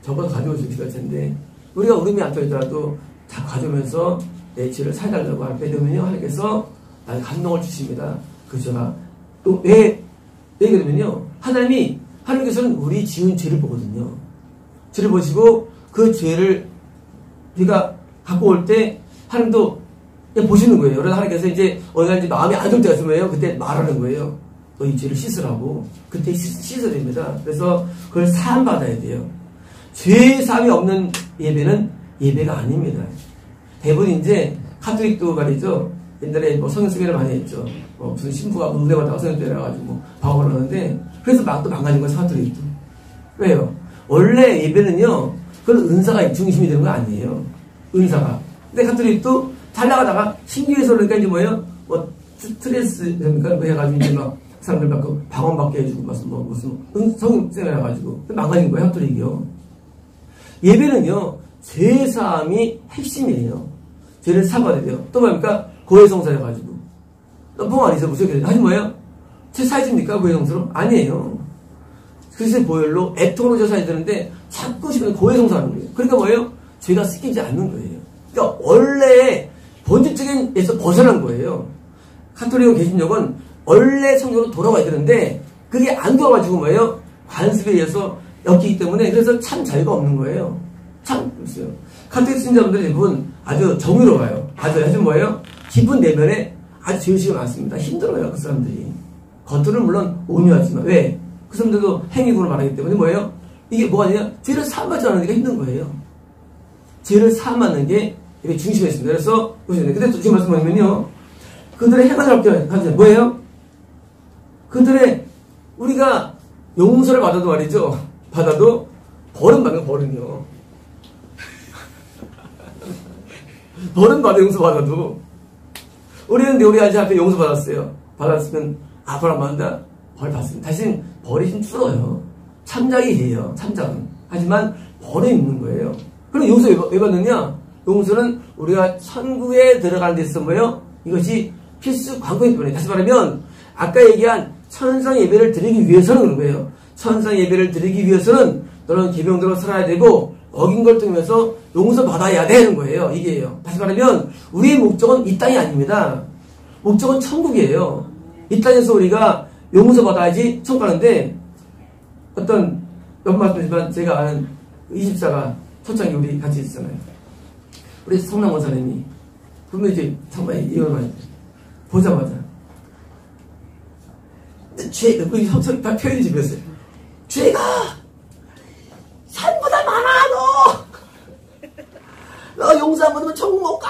저보다 가져오실 텐데, 우리가 울음이 안 떠있더라도 다 가져오면서 내 죄를 살달라고 앞에 되면요, 하나님께서 나를 감동을 주십니다. 그 죄가. 또 왜 그러면요, 하나님께서는 우리 지은 죄를 보거든요. 죄를 보시고 그 죄를 우리가 갖고 올 때 하나님도 보시는 거예요. 그래서 하나님께서 이제 어느 이제 마음이 안 좋을 때가 있으면 그때 말하는 거예요. 너 이 죄를 씻으라고. 그때 씻어야 됩니다. 그래서 그걸 사함받아야 돼요. 죄 사함이 없는 예배는 예배가 아닙니다. 대부분 이제 카톨릭도 말이죠. 옛날에 뭐 성경수배를 많이 했죠. 무슨 신부가 은혜 받다가 성경 때려가지고 방어를 하는데, 그래서 또 망가진 거예요, 카톨릭도. 왜요? 원래 예배는요, 그건 은사가 중심이 되는 거 아니에요. 은사가. 근데 카톨릭도 잘 나가다가 신교에서 그러니까 이제 뭐예요? 뭐 스트레스 그러니까 뭐 해가지고 이제 막 사람들 막 방언받게 해주고 무슨 성경 해가지고 망가진 거예요, 카톨릭이요. 예배는요, 죄사함이 핵심이에요. 죄를 사과해야 돼요. 또 뭡니까? 고해성사해가지고. 뻥 아니죠? 무슨 소리 하지 뭐예요? 죄 사해줍니까? 고해성사로? 아니에요. 그리스도의 보혈로 애통으로 제사해야 되는데 자꾸 지금 고해성사하는 거예요. 그러니까 뭐예요? 죄가 씻기지 않는 거예요. 그러니까 원래 본질적인 에서 벗어난 거예요. 카톨릭 개신력은 원래 성경으로 돌아와야 되는데 그게 안 돌아가지고 뭐예요? 관습에 의해서 엮이기 때문에 그래서 참 자유가 없는 거예요. 참 그렇어요. 카톨릭 신자분들이 대부분 아주 정의로워요. 아주 뭐예요? 깊은 내면에 아주 죄의식이 많습니다. 힘들어요, 그 사람들이. 겉으로는 물론 온유하지만 왜? 그 사람들도 행위구로 말하기 때문에 뭐예요? 이게 뭐가 아니냐? 죄를 사함받지 않는 게 힘든 거예요. 죄를 사함받는 게 이게 중심에 있습니다. 그래서 보시면 근데 또 지금 말씀 뭐냐면요. 그들의 행하는 합계 뭐예요? 그들의 우리가 용서를 받아도 말이죠. 받아도 벌은 벌은요. 벌은 받아 용서 받아도 우리는 우리 아직 앞에 용서 받았어요. 받았으면 벌 안 받는다. 벌 받습니다. 대신 벌이 좀 줄어요. 참작이 해요. 참작은. 하지만 벌이 있는 거예요. 그럼 용서 왜 받느냐? 용서는 우리가 천국에 들어가는 데 있어서 뭐예요? 이것이 필수 관건이기 때문에. 다시 말하면 아까 얘기한 천상 예배를 드리기 위해서는 그런 거예요. 천상 예배를 드리기 위해서는 너는 계명대로 살아야 되고 어긴 걸 통해서 용서받아야 되는 거예요. 이게요. 다시 말하면 우리의 목적은 이 땅이 아닙니다. 목적은 천국이에요. 이 땅에서 우리가 용서받아야지 천국 가는데 어떤 몇 말씀이지만 제가 아는 20사가 초창기 우리 같이 있잖아요. 우리 성남 원사님이 그러면 이제 정말 이걸 많이 보자마자 우리 성철 다 표현이 집이었어요. 죄가 산보다 많아 너 용서 안 받으면 천국 못 가.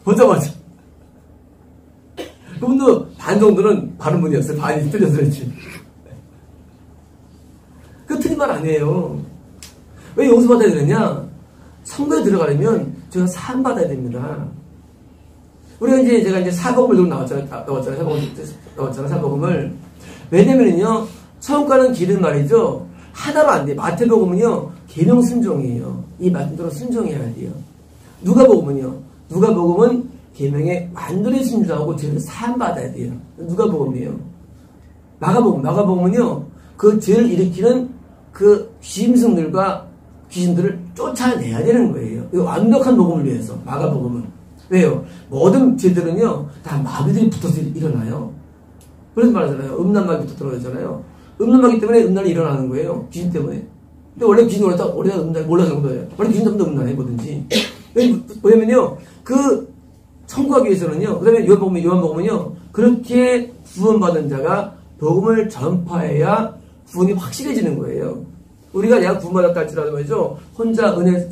보자마자 그분도 반 정도는 바른 분이었어요. 반이 틀렸어요. 그 틀린 말 아니에요. 왜 용서받아야 되느냐? 성도에 들어가려면 제가 사함받아야 됩니다. 우리가 이제 제가 이제 사복음을 들고 나왔잖아요. 사복음을. 왜냐면요, 처음 가는 길은 말이죠. 하나로 안 돼. 마태복음은요, 계명 순종이에요. 이 말씀대로 순종해야 돼요. 누가복음은 계명에 완전히 순종하고 죄를 사함받아야 돼요. 누가복음이에요. 마가복음은요, 그 죄를 일으키는 그 귀신들과 귀신들을 쫓아내야 되는 거예요. 이거 완벽한 복음을 위해서, 마가복음은. 왜요? 모든 죄들은요, 다 마귀들이 붙어서 일어나요. 그래서 말하잖아요. 음란마귀부터 들어가잖아요. 음란마귀 때문에 음란이 일어나는 거예요. 귀신 때문에. 근데 원래 귀신 놀았다, 우리가 음란 몰라서 그런 거예요. 원래 귀신 때문에 음란해, 뭐든지. 왜냐면요, 그, 천국하기 위해서는요, 그 다음에 요한복음은요, 그렇게 구원받은 자가 복음을 전파해야 구원이 확실해지는 거예요. 우리가 내가 구원받았다 할지라도 말이죠, 혼자 은혜,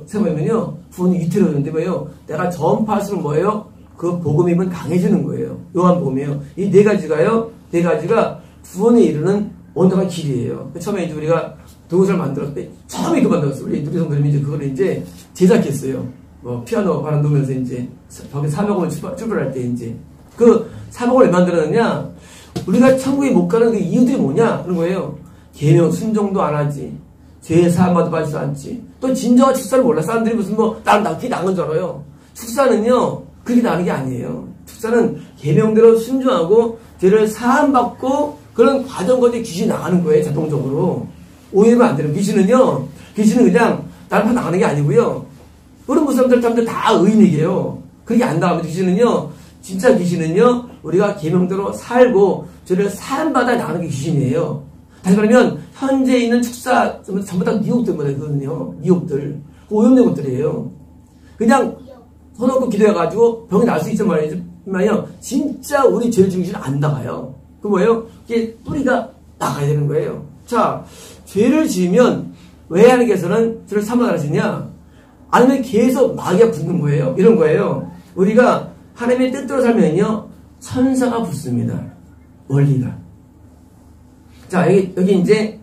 세우면요, 구원이 위태로운데 뭐예요? 내가 전파할수록 뭐예요? 그 복음임은 강해지는 거예요. 요한복음이에요. 이 네 가지가 구원에 이르는 온전한 길이에요. 처음에 이제 우리가 동영상을 만들었을 때, 처음에 그 만들었어요. 우리 선생님이 이제 그거를 이제 제작했어요. 뭐, 피아노 바람 놓으면서 이제, 거기 사복음을 출발할 때 이제. 그 사복음을 왜 만들었느냐? 우리가 천국에 못 가는 그 이유들이 뭐냐? 그런 거예요. 계명 순종도 안 하지. 죄 사함도 받지 않지. 또 진정한 축사를 몰라. 사람들이 무슨 피 나은 줄 알아요. 축사는요, 그렇게 나는 게 아니에요. 축사는 계명대로 순종하고 죄를 사함받고 그런 과정까지 귀신이 나가는 거예요. 자동적으로. 오해하면 안 되는. 귀신은 그냥 나를 나가는 게 아니고요. 그런 사람들 다 의인이게요. 그렇게 안 나가면 귀신은요, 진짜 귀신은요, 우리가 계명대로 살고 죄를 사함받아 나가는 게 귀신이에요. 다시 말하면 현재 있는 축사 전부 다 미혹들이거든요. 미혹들. 오염된 것들이에요. 그냥 손 얹고 기도해가지고 병이 날 수 있단 말이에요. 진짜 우리 죄를 지은 귀신은 안 나가요. 그 뭐예요? 이게 뿌리가 나가야 되는 거예요. 자, 죄를 지으면 왜 하나님께서는 죄를 사함하시냐? 아니면 계속 마귀가 붙는 거예요. 이런 거예요. 우리가 하나님의 뜻대로 살면요, 천사가 붙습니다. 원리가. 자, 여기 이제,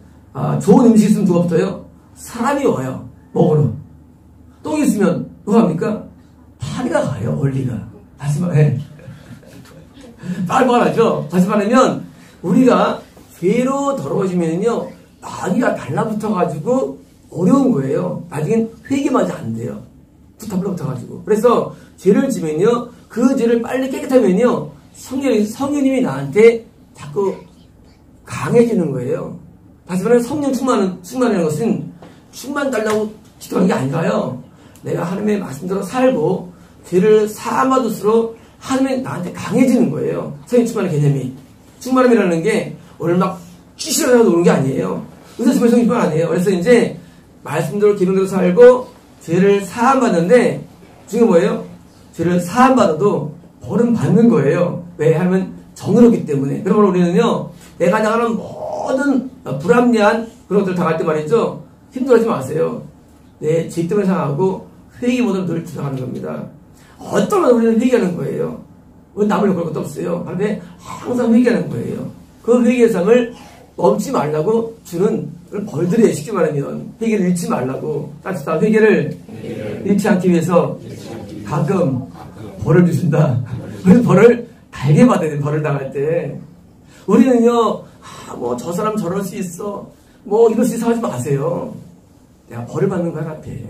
좋은 음식 있으면 누가 붙어요? 사람이 와요. 먹으러. 똥이 있으면 누가 합니까? 파리가 가요, 원리가. 다시 말해. 빨리 말하죠. 다시 말하면, 우리가 죄로 더러워지면요, 마귀가 달라붙어가지고 어려운 거예요. 나중엔 회개마저 안 돼요. 달라붙어가지고. 그래서 죄를 지면요, 그 죄를 빨리 깨끗하면요, 성령님이 나한테 자꾸 강해지는 거예요. 다시 말하면 성령 충만이라는 것은 충만 달라고 기도하는 게 아니라요. 내가 하나님의 말씀대로 살고 죄를 사함받을수록 하나님이 나한테 강해지는 거예요. 성령 충만의 개념이. 충만함이라는 게 오늘 막 찌시러져서 오는 게 아니에요. 의사 정말 성령 충만 아니에요. 그래서 이제 말씀대로 기능대로 살고 죄를 사함받는데 중요한 뭐예요? 죄를 사함받아도 벌은 받는 거예요. 왜? 하나님은 정의롭기 때문에. 그러면 우리는요, 내가 나가는 모든 불합리한 그런 것들을 당할 때 말이죠, 힘들어하지 마세요. 내 죄 때문에 상하고 회개 모드로 늘 주장하는 겁니다. 어떤 건 우리는 회개하는 거예요. 남을 걸 것도 없어요. 그런데 항상 회개하는 거예요. 그 회개상을 넘지 말라고 주는 벌들이에요. 쉽게 말하면 회개를 잃지 말라고. 따뜻한 회개를 잃지 않기 위해서 가끔 벌을 주신다. 우리는 벌을 달게 받아야 돼요. 벌을 당할 때. 우리는요, 뭐 저 사람 저럴 수 있어, 뭐 이럴 수 있어 하지 마세요. 내가 벌을 받는 거야 앞에.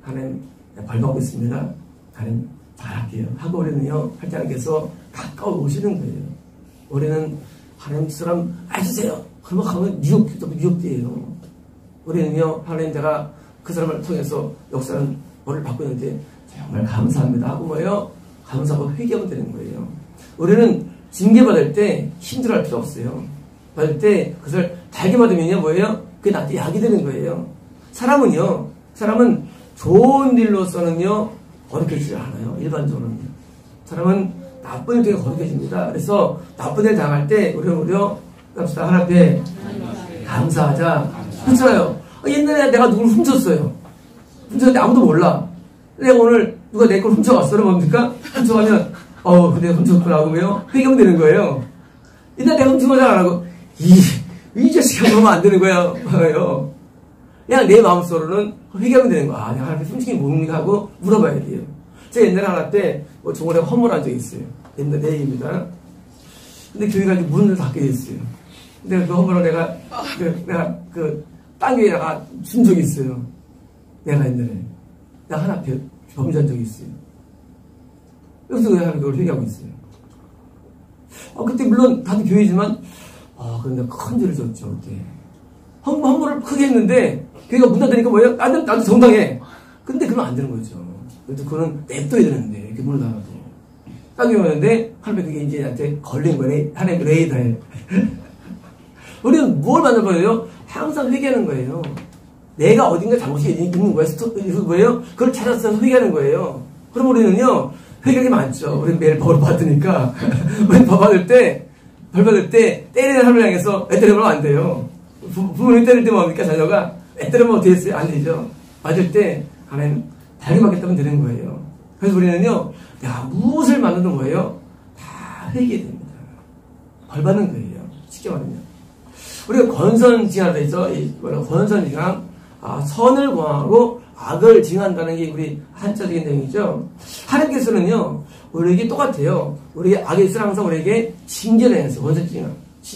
하나님, 내가 벌 받고 있습니다. 하나님 잘할게요 하고 우리는요, 하나님께서 가까워 오시는 거예요. 우리는 하나님 사람 알려주세요 그러면 가면 미혹돼요. 우리는요, 하나님 내가 그 사람을 통해서 역사는 벌을 받고 있는데 정말 감사합니다 하고 뭐예요? 감사하고 회개하면 되는 거예요. 우리는 징계받을 때 힘들어할 필요 없어요. 받을 때 그것을 달게 받으면요, 뭐예요? 그게 나한테 약이 되는 거예요. 사람은 좋은 일로서는요, 거룩해지지 않아요. 일반적으로는요. 사람은 나쁜 일 중에 거룩해집니다. 그래서 나쁜 일 당할 때 우리 합시다. 하나님 앞에 감사하자. 그렇잖아요. 옛날에 내가 누굴 훔쳤어요. 훔쳤는데 아무도 몰라. 내가 오늘 누가 내 걸 훔쳐갔어. 그러면 뭡니까? 훔쳐가면 근데 훔쳤구나 하고요, 회개하면 되는 거예요. 일단 내가 훔친 거잖아 하고 이 자식아 그러면 안 되는 거예요. 그냥 내 마음속으로는 회개하면 되는 거야. 내가 하나님 훔친 게 뭡니까 하고 물어봐야 돼요. 제가 옛날에 하나 때 종원에 헌물한 적이 있어요. 옛날 내 얘기입니다. 근데 교회가 문을 닫게 됐어요. 근데 그 헌물을 내가 땅 위에다가 준 적이 있어요. 내가 옛날에 나 하나 범죄한 적이 있어요. 그래서 그 하나님 그걸 회개하고 있어요. 그때 물론 다들 교회지만 그런데 큰 죄를 졌죠. 그때 헌물을 크게 했는데 교회가 문 닫으니까 뭐예요? 나도 정당해. 근데 그러면 안 되는 거죠. 그래서 그거는 냅둬야 되는데 이렇게 문을 닫아도 땅이 오는데 하나님 그게 이제 나한테 걸린 거네. 하나님 레이더에 우리는 뭘 만들 거예요? 항상 회개하는 거예요. 내가 어딘가 잘못이 있는 거예요. 뭐예요? 그걸 찾아서 회개하는 거예요. 그럼 우리는요, 회개가 많죠. 우리는 매일 벌 받으니까. 우리는 벌 받을 때 때리는 하나님을 향해서 애 때리면 안 돼요. 부모님 때릴 때 뭡니까? 자녀가 애 때리면 어떻게 했어요? 안 되죠. 맞을 때 하나님 달게 받겠다면 되는 거예요. 그래서 우리는요, 무엇을 만드는 거예요? 다 회개됩니다. 벌 받는 거예요. 쉽게 말하면. 우리가 권선징악에 있어, 권선징악, 선을 공하고 악을 징한다는 게 우리 한자적인 내용이죠. 하나님께서는요, 우리에게 똑같아요. 우리에게 악의 있으면 항상 우리에게 징계를 해서 권선징악.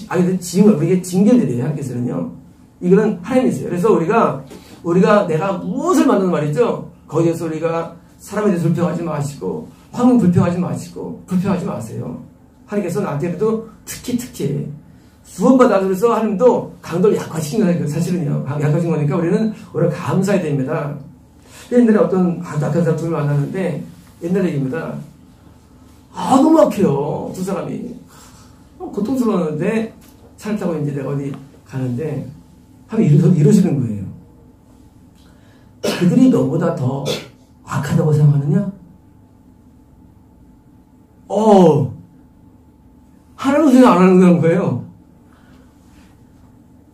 악에 징을, 우리에게 징계를 내려요. 하나님께서는요. 이거는 하나님이세요. 그래서 우리가 내가 무엇을 만드는 말이죠. 거기에서 우리가 사람에 대해서 불평하지 마시고, 환경 불평하지 마시고, 불평하지 마세요. 하나님께서 나한테도 특히 구원받아. 그래서 하나님도 강도를 약화시킨 거예요. 사실은요. 약화시킨 거니까 우리는 감사해야 됩니다. 옛날에 어떤 악한 사람 둘을 만났는데, 옛날 얘기입니다. 너무 막혀요. 두 사람이. 고통스러웠는데, 차를 타고 이제 내가 어디 가는데, 하면 이러시는 거예요. 그들이 너보다 더 악하다고 생각하느냐? 하나님은 생각 안 하는 거예요.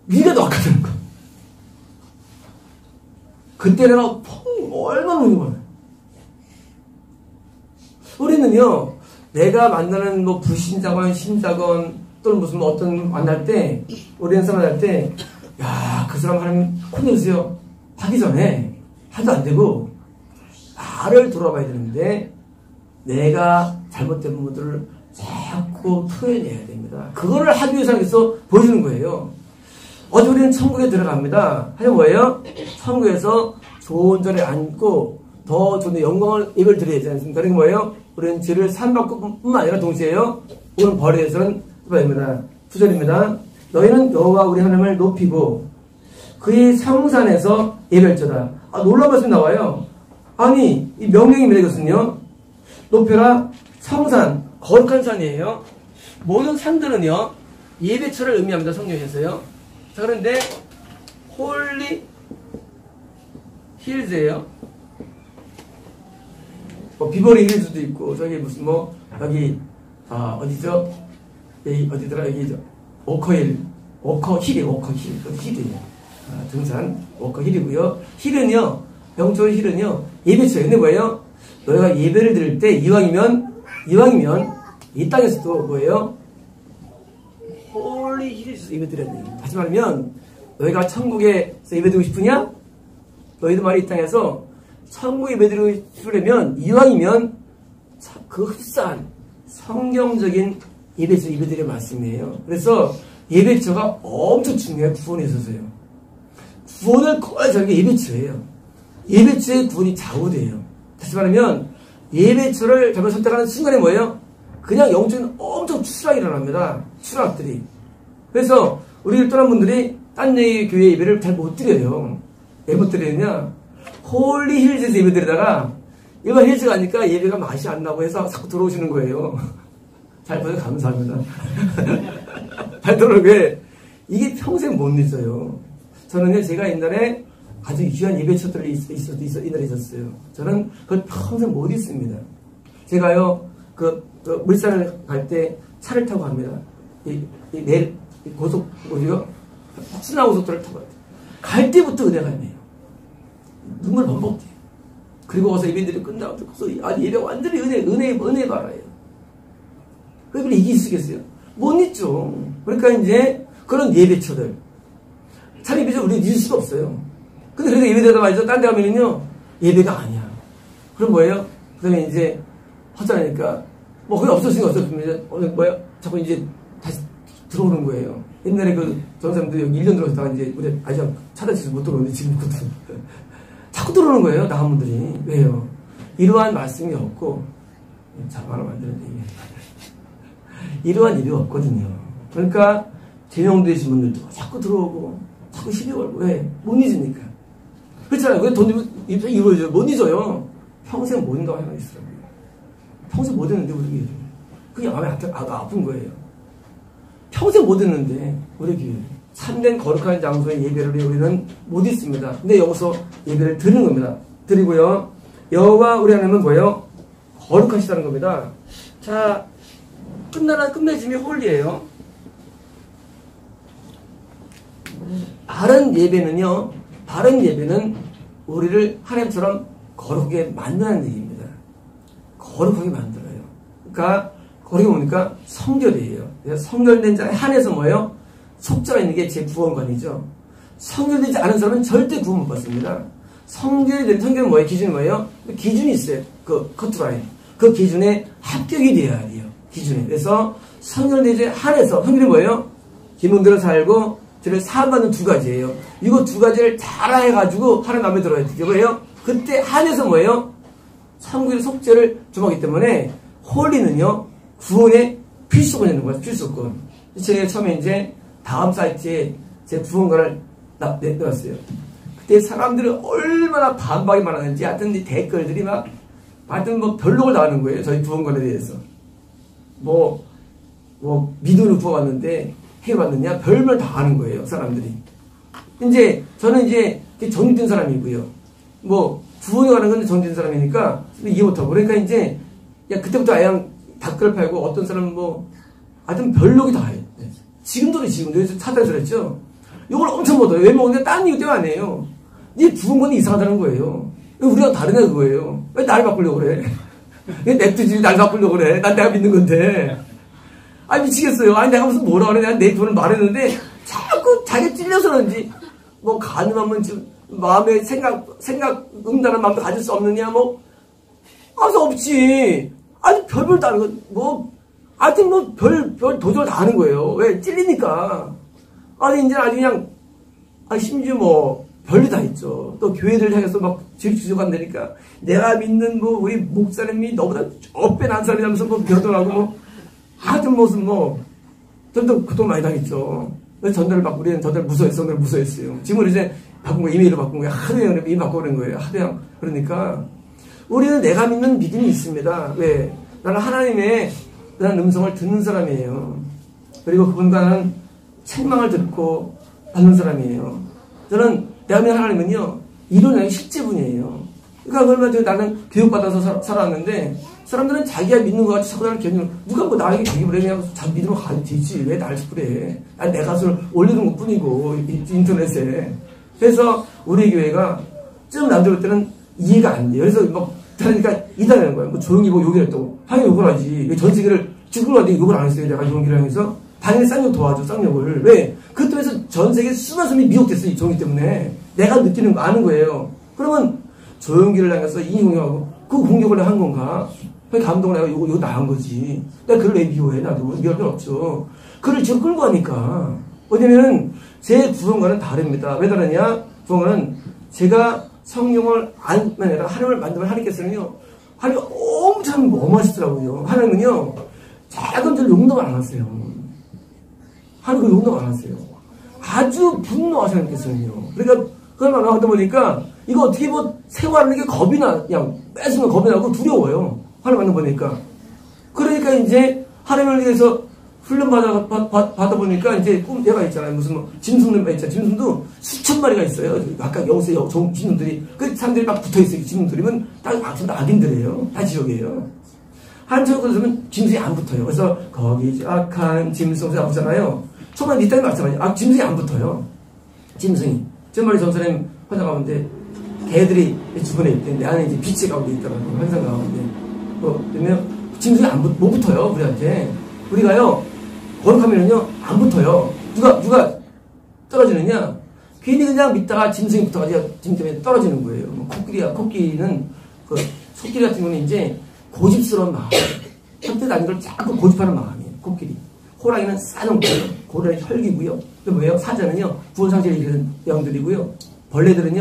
네가 더 악하다는 거. 그때 내가 얼마나 우는 거야. 우리는요, 내가 만나는 불신자건 신자건 또는 무슨 어떤 만날 때, 우리는 사람 만날 때, 그 사람 하나님 혼내주세요 하기 전에 하도 안 되고 나를 돌아봐야 되는데 내가 잘못된 부분들을 자꾸 토해내야 됩니다. 그거를 하기 위해서 하나님께서 보여주는 거예요. 어제 우리는 천국에 들어갑니다. 하여튼 뭐예요? 천국에서 좋은 자리에 앉고 더 좋은 영광을 입을 드려야 되지 않습니까? 그게 뭐예요? 우리는 죄를 사함받고 뿐만 아니라 동시에요, 오늘 벌에 대해서는 됩니다. 9절입니다. 너희는 여호와 우리 하나님을 높이고 그의 성산에서 예배할지어다. 놀라운 말씀이 나와요. 아니 이 명령입니다. 이것은요. 높여라 성산, 거룩한 산이에요. 모든 산들은요 예배처를 의미합니다. 성경에서요. 자, 그런데 홀리 힐즈예요. 비버리 힐즈도 있고 저기 무슨 여기 어디죠? 여기 어디더라? 여기 워커힐, 워커힐이에요. 등산 워커힐이고요. 힐은요, 영적으로 힐은요 예배처예요. 근데 뭐예요? 너희가 예배를 드릴 때 이왕이면 이 땅에서도 뭐예요? 홀리 힐에서 예배 드려야 돼요. 다시 말하면 너희가 천국에서 예배 드리고 싶으냐? 너희도 말이 이 땅에서 천국 예배 드리고 싶으려면 이왕이면 그 흡사한 성경적인 예배처 예배 드릴 말씀이에요. 그래서 예배처가 엄청 중요해요. 구원에 있어서요. 구원을 거의 저게 예배처예요. 예배처의 구원이 좌우돼요. 다시 말하면 예배처를 잘못 선택하는 순간에 뭐예요? 그냥 영적인 엄청 추락이 일어납니다. 추락들이. 그래서 우리를 떠난 분들이 딴 교회 예배를 잘 못 드려요. 왜 못 드리느냐? 홀리 힐즈에서 예배 드리다가 일반 힐즈 가니까 예배가 맛이 안 나고 해서 자꾸 들어오시는 거예요. 잘 보셔서 감사합니다. 잘 들어오게 이게 평생 못 잊어요. 저는요, 제가 옛날에 아주 귀한 예배처들이 옛날에 있었어요. 저는 그걸 평생 못 잊습니다. 제가요, 물산을 갈 때 차를 타고 갑니다. 고속, 순환고속도로를 타고 가요. 갈 때부터 은혜가 있네요. 눈물 범벅돼요. 그리고 와서 예배들이 끝나고 예배 완전히 은혜 바라요. 그걸 이길 수 있겠어요? 못 잊죠. 그러니까 이제 그런 예배처들. 참 예배처 우리 잊을 수가 없어요. 근데 그래도 예배되다 말이죠. 딴 데 가면은요, 예배가 아니야. 그럼 뭐예요? 그 다음에 이제 하자니까, 거기 없었으니까 뭐예요? 자꾸 이제 다시 들어오는 거예요. 옛날에 전 사람들 여기 1년 들어왔다가 이제 우리 아직 차단치서 못 들어오는데 지금 있거든. 자꾸 들어오는 거예요. 나간 분들이. 왜요? 이러한 말씀이 없고, 자만을 만드는데, 이러한 일이 없거든요. 그러니까, 제명되신 분들도 자꾸 들어오고, 자꾸 시비 걸고, 왜? 못 잊으니까. 그렇잖아요. 왜 돈 이루어져요? 못 잊어요. 평생 못 잊는다고 하나 있더라고요. 평생 못 잊는데, 우리 교회를. 그게 마음이 아픈 거예요. 평생 못 잊는데, 우리 교회. 참된 거룩한 장소의 예배를 우리는 못 잊습니다. 근데 여기서 예배를 드리는 겁니다. 드리고요. 여호와 우리 하나님은 뭐예요? 거룩하시다는 겁니다. 자, 끝맺음이 홀리예요. 바른 예배는 우리를 하나님처럼 거룩하게 만드는 얘기입니다. 거룩하게 만들어요. 그러니까 거룩이 뭡니까? 성결이에요. 성결된 자에 한해서 뭐예요? 속죄가 있는 게 제 구원관이죠. 성결되지 않은 사람은 절대 구원 못 받습니다. 성결은 뭐예요? 기준이 뭐예요? 기준이 있어요. 커트라인. 그 기준에 합격이 되어야 돼요. 기준에. 그래서 성결되지 한해서 성결이 뭐예요? 기문대로 살고 저를 사함받는 두 가지예요. 이거 두 가지를 잘 해가지고 하나님 마음에 들어야 돼요. 뭐예요? 그때 한해서 뭐예요? 성결의 속죄를 주목하기 때문에 홀리는요 구원의 필수권이 있는 거예요. 필수권. 제가 처음에 이제 다음 사이트에 제 구원관을 내놨어요. 그때 사람들이 얼마나 반박이 많았는지 하여튼 이 댓글들이 하여튼 별록을 나가는 거예요. 저희 구원관에 대해서. 믿음으로 구워왔는데 해봤느냐? 별말 다 하는 거예요. 사람들이. 저는 정된 사람이고요. 구원에 관한 건 정된 사람이니까 이해 못하고. 그러니까 그때부터 아예 댓글 팔고 어떤 사람은 하여튼 별록이 다 해요. 지금도 차단해서 그랬죠. 이걸 엄청 못해요. 왜 먹는데 딴 이유 때문에 안 해요. 네 구원관이 이상하다는 거예요. 우리랑 다르냐 그거예요. 왜 날 바꾸려고 그래? 왜 냅두지 날 바꾸려고 그래? 난 내가 믿는 건데. 미치겠어요. 내가 무슨 뭐라 그래? 내가 내 돈을 말했는데 자꾸 자기 찔려서 그런지 가능하면 지금 마음에 생각 음란한 마음도 가질 수 없느냐 없지. 별별 다른 거 하여튼 별 도전을 다 하는 거예요. 왜? 찔리니까. 이제 아주 그냥, 심지어 별이 다 있죠. 또 교회를 향해서 주저간다니까. 내가 믿는 우리 목사님이 너보다 몇 난 사람이라면서 변호하고 하여튼 무슨 좀더 고통 많이 당했죠. 그래서 전달을 받고 우리는 전달을 무서워했어. 전달을 무서워했어요. 지금은 이제 바꾼 거 이메일로 바꾼 거예요. 하루에 이메일 바꿔버린 거예요. 하루에. 그러니까 우리는 내가 믿는 믿음이 있습니다. 왜? 나는 하나님의 그런 음성을 듣는 사람이에요. 그리고 그분과는 책망을 듣고 받는 사람이에요. 저는 내가 믿는 하나님은요, 이론이 실제분이에요. 그러니까 얼마 전에 나는 교육받아서 살았는데, 사람들은 자기가 믿는 것 같이 자꾸 나를 견디는, 누가 뭐 나에게 대입을 해, 그냥 자기 믿으면 가도 되지. 왜 나를 그래. 내 가수를 올리는 것 뿐이고, 인터넷에. 그래서 우리 교회가 좀 남들 볼 때는 이해가 안 돼요. 그래서 막, 그러니까 이단하는 거예요. 뭐 조용히 뭐 욕을 했다고. 당연히 욕을 하지. 왜 전 세계를 죽으러 왔는데 욕을 안 했어요. 내가 용기를 하면서. 당연히 쌍욕 도와줘, 쌍욕을. 왜? 그것 때문에 전 세계 수많은 사람이 미혹됐어요. 이 종이 때문에. 내가 느끼는 거 아는 거예요. 그러면 조용기를 당해서 이 공격하고 그 공격을 내가 한 건가? 그 감동을 내가 이거 나간 거지. 내가 그걸 왜 미워해? 나도 미워할 필요 없죠. 그를 지금 끌고 가니까. 왜냐면은 제 구원과는 다릅니다. 왜 다르냐? 구원은 제가 성령을 안 아니라 하나님을 만들면 하나님께서는요. 하나님 엄청 어마하시더라고요. 하나님은요. 작은 절 용납을 안 하세요. 하나님 그 용납 안 하세요. 아주 분노하세요. 하나님께서는요. 그러니까 그걸 하다 보니까 이거 어떻게 뭐 생활하는 게 겁이 나. 그냥 뺏으면 겁이 나고 두려워요. 하나님 만나 보니까. 그러니까 이제 하나님을 위해서 훈련 받아 보니까 이제 얘가 있잖아요. 무슨 뭐 짐승들 있잖아요. 짐승도 수천 마리가 있어요. 아까 여기서 짐승들이 그 사람들이 막 붙어 있어요. 짐승들이면 다 악인들이에요. 다 지옥이에요. 한쪽으로 서면 짐승이 안 붙어요. 그래서 거기 악한 짐승이 안 붙잖아요. 처음에 이 땅에 마찬가지. 짐승이 안 붙어요. 짐승이. 정말 전선생님 환상 가운데 개들이 주변에 있대. 내 안에 이제 빛이 가운데 있더라고요. 환상 가운데. 그러면 짐승이 못 붙어요. 우리한테. 우리가요. 거룩하면은요, 안 붙어요. 누가 떨어지느냐? 괜히 그냥 믿다가 짐승이 붙어가지고 짐승 때문에 떨어지는 거예요. 코끼리는, 소끼리 같은 경우는 이제 고집스러운 마음. 선택 아닌 걸 자꾸 고집하는 마음이에요. 코끼리. 호랑이는 싸는 거예요. 고라니 혈기고요. 또 뭐예요? 사자는요, 구원상제를 이루는 영들이고요. 벌레들은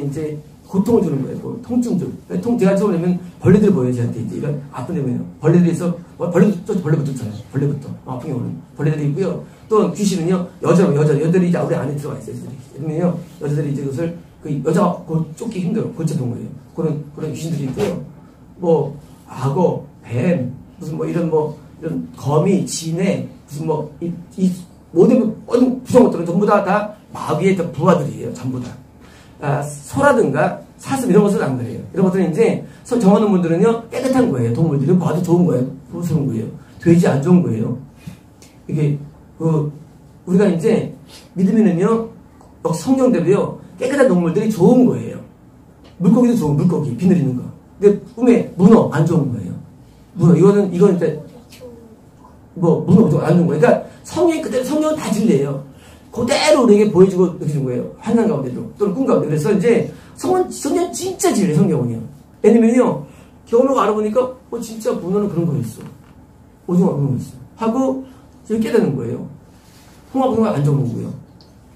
이제 고통을 주는 거예요. 통증 줄. 제가 처음 보면 벌레들이 보여요, 저한테. 이제 이런 아픈 데면요. 벌레들에서, 벌레부터 있잖아요. 벌레부터. 아픈 경우는. 벌레들이 있고요. 또 귀신은요, 여자들이 이제 우리 안에 들어가 있어요. 그러면요, 여자들이 이제 그것을, 여자가 쫓기 힘들어. 고쳐본 거예요. 그런 귀신들이 있고요. 뭐, 악어, 뱀, 무슨 이런 거미, 지네, 무슨 모든 부정한 것들은 전부 다 마귀의 부하들이에요. 전부 다. 소라든가 사슴 이런 것은 안 그래요. 이런 것들은 이제 정하는 분들은요 깨끗한 거예요. 동물들이 봐도 좋은 거예요. 보수는 거예요. 돼지 안 좋은 거예요. 이게 우리가 이제 믿으면은요 성경대로요 깨끗한 동물들이 좋은 거예요. 물고기도 좋은 물고기 비늘 있는 거. 근데 꿈에 문어 안 좋은 거예요. 문어 이건 이제 문어 안 좋은 거예요. 그러니까 성경이 그대로 성경은 다 진리예요. 그대로 우리에게 보여주고 느껴준 거예요. 환상 가운데도 또는 꿈 가운데. 그래서 이제 성경 진짜 진리예요. 성경은요. 왜냐면요 경험을 알아보니까 진짜 문어는 그런 거였어. 오징어 그런 거였어. 하고 지금 깨닫는 거예요. 홍합 안 좋은 거고요.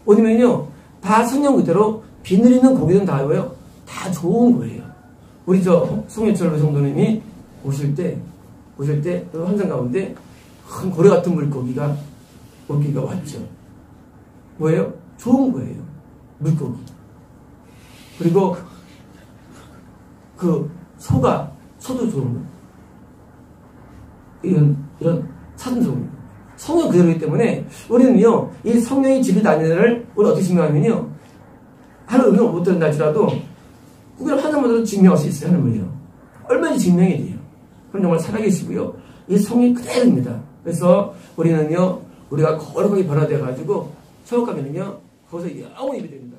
왜냐면요 다 성경 그대로 비늘 있는 고기는 다요. 다 좋은 거예요. 우리 송혜철 성도님이 오실 때 환상 가운데 큰 고래 같은 물고기가 왔죠. 뭐예요? 좋은 거예요. 물고기. 그리고 소도 좋은 거예요. 이런 사슴송. 성령 그대로이기 때문에 우리는요, 이 성령의 진리 단위를 우리 어떻게 증명하면요, 하나님 음성을 못 듣는다 할지라도 그걸 하나마다도 증명할 수 있어요. 하나님을요. 얼마든지 증명이 돼요. 그럼 정말 살아계시고요. 이 성령이 그대로입니다. 그래서 우리는요, 우리가 거룩하게 변화되어가지고 천국 가면은요, 거기서 영원히 예배됩니다.